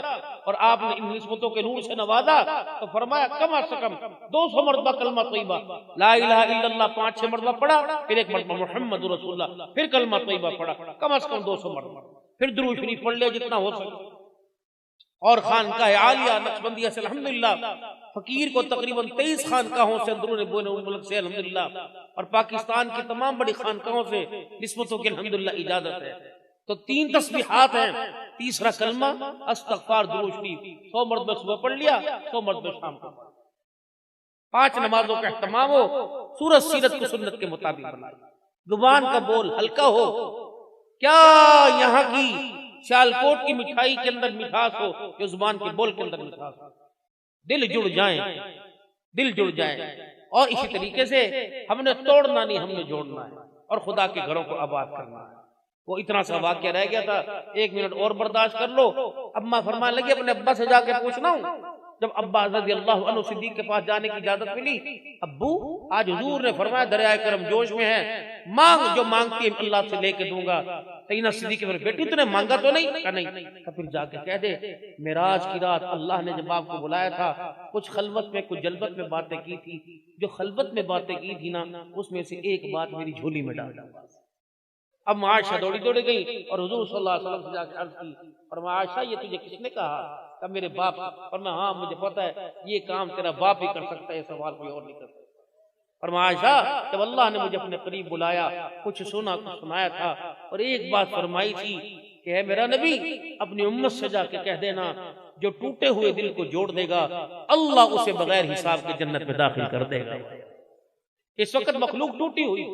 और आपने इन निस्बतों के नूर से नवाजा तो फरमाया कम से कम 200 मरतबा कलमा तय्यबा ला इलाहा इल्लल्लाह 5-6 मरतबा पढ़ा, फिर एक मरतबा मुहम्मदुर रसूलुल्लाह, फिर कलमा तय्यबा पढ़ा, कम से कम 200 मरतबा, फिर दुरूद शरीफ पढ़ लिया जितना हो सके। और खानकाह आलिया नक्शबंदिया से अल्हम्दुलिल्लाह फकीर को तकरीबन 23 खानकाहों से अंदरूनी मुल्क से अल्हम्दुलिल्लाह और पाकिस्तान की तमाम बड़ी खानकाहों से निस्बतों की अल्हम्दुलिल्लाह इजाजत है। तो 3 तस्बीहात हैं। तीसरा कलमा इस्तग़फ़ार दुरूद शरीफ 100 मरतबा सुबह पढ़ लिया, 100 मरतबा शाम को। 5 नमाजों का इह्तिमाम हो, सूरत सीरत को सुन्नत के मुताबिक बनाए, जुबान का बोल हल्का हो। क्या यहाँ की सियालकोट की मिठाई के अंदर मिठास हो, जो जुबान के बोल के अंदर मिठास हो। दिल जुड़ जाए, दिल जुड़ जाए। और इसी तरीके से हमने तोड़ना नहीं, हमने जोड़ना है और खुदा के घरों को आबाद करना है। वो इतना सा वाक्य रह गया था, 1 मिनट और बर्दाश्त कर लो। अम्मा फरमाने लगी अपने अब्बा से जाके पूछना हूं। जब अब्बा रज़ियल्लाहु अन्हु सिद्दीक के पास जाने की इजाजत मिली, अब्बू आज हुजूर ने फरमाया दरिया करम जोश में है, मांग जो मांगती है अल्लाह से लेके दूंगा। सैयदना सिद्दीक मेरे बेटी तूने मांगा तो नहीं? कहा नहीं। तो फिर जाके कह दे मेराज की रात अल्लाह ने जब आपको बुलाया था कुछ खलवत में कुछ जलवत में बातें की थी, जो खलवत में बातें की थी ना उसमें से एक बात मेरी झोली में डाल। अब आयशा दौड़ी दौड़ी गई और हुजूर सल्लल्लाहु अलैहि वसल्लम से जाकर अर्ज की, और आयशा ये तुझे किसने कहा? तब मेरे बाप। और मैं हाँ मुझे पता है ये काम तेरा बाप ही कर सकता है, सवाल कोई और नहीं कर सकता। और आयशा जब अल्लाह ने मुझे अपने करीब बुलाया, कुछ सुना कुछ सुनाया था, और एक बात फरमाई थी कि है मेरा नबी अपनी उम्मत से जाके कह देना जो टूटे हुए दिल को जोड़ देगा अल्लाह उसे बगैर हिसाब के जन्नत में दाखिल कर देगा। इस वक्त मखलूक टूटी हुई,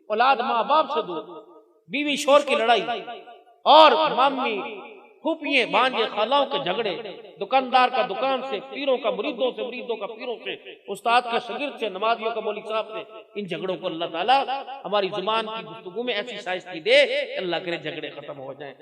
औलाद माँ बाप से दूर, बीवी शोर की लड़ाई और मामी फूफिये भांजे खालाओं के झगड़े, दुकानदार का दुकान से, पीरों का मुरीदों से, मुरीदों का पीरों से, उस्ताद का शागिर्द से, नमाजियों का मौलवी साहब से। इन झगड़ों को अल्लाह ताला हमारी जुबान की गुफ्तगू में ऐसी शाइस्ती दे कि अल्लाह करे झगड़े खत्म हो जाएं।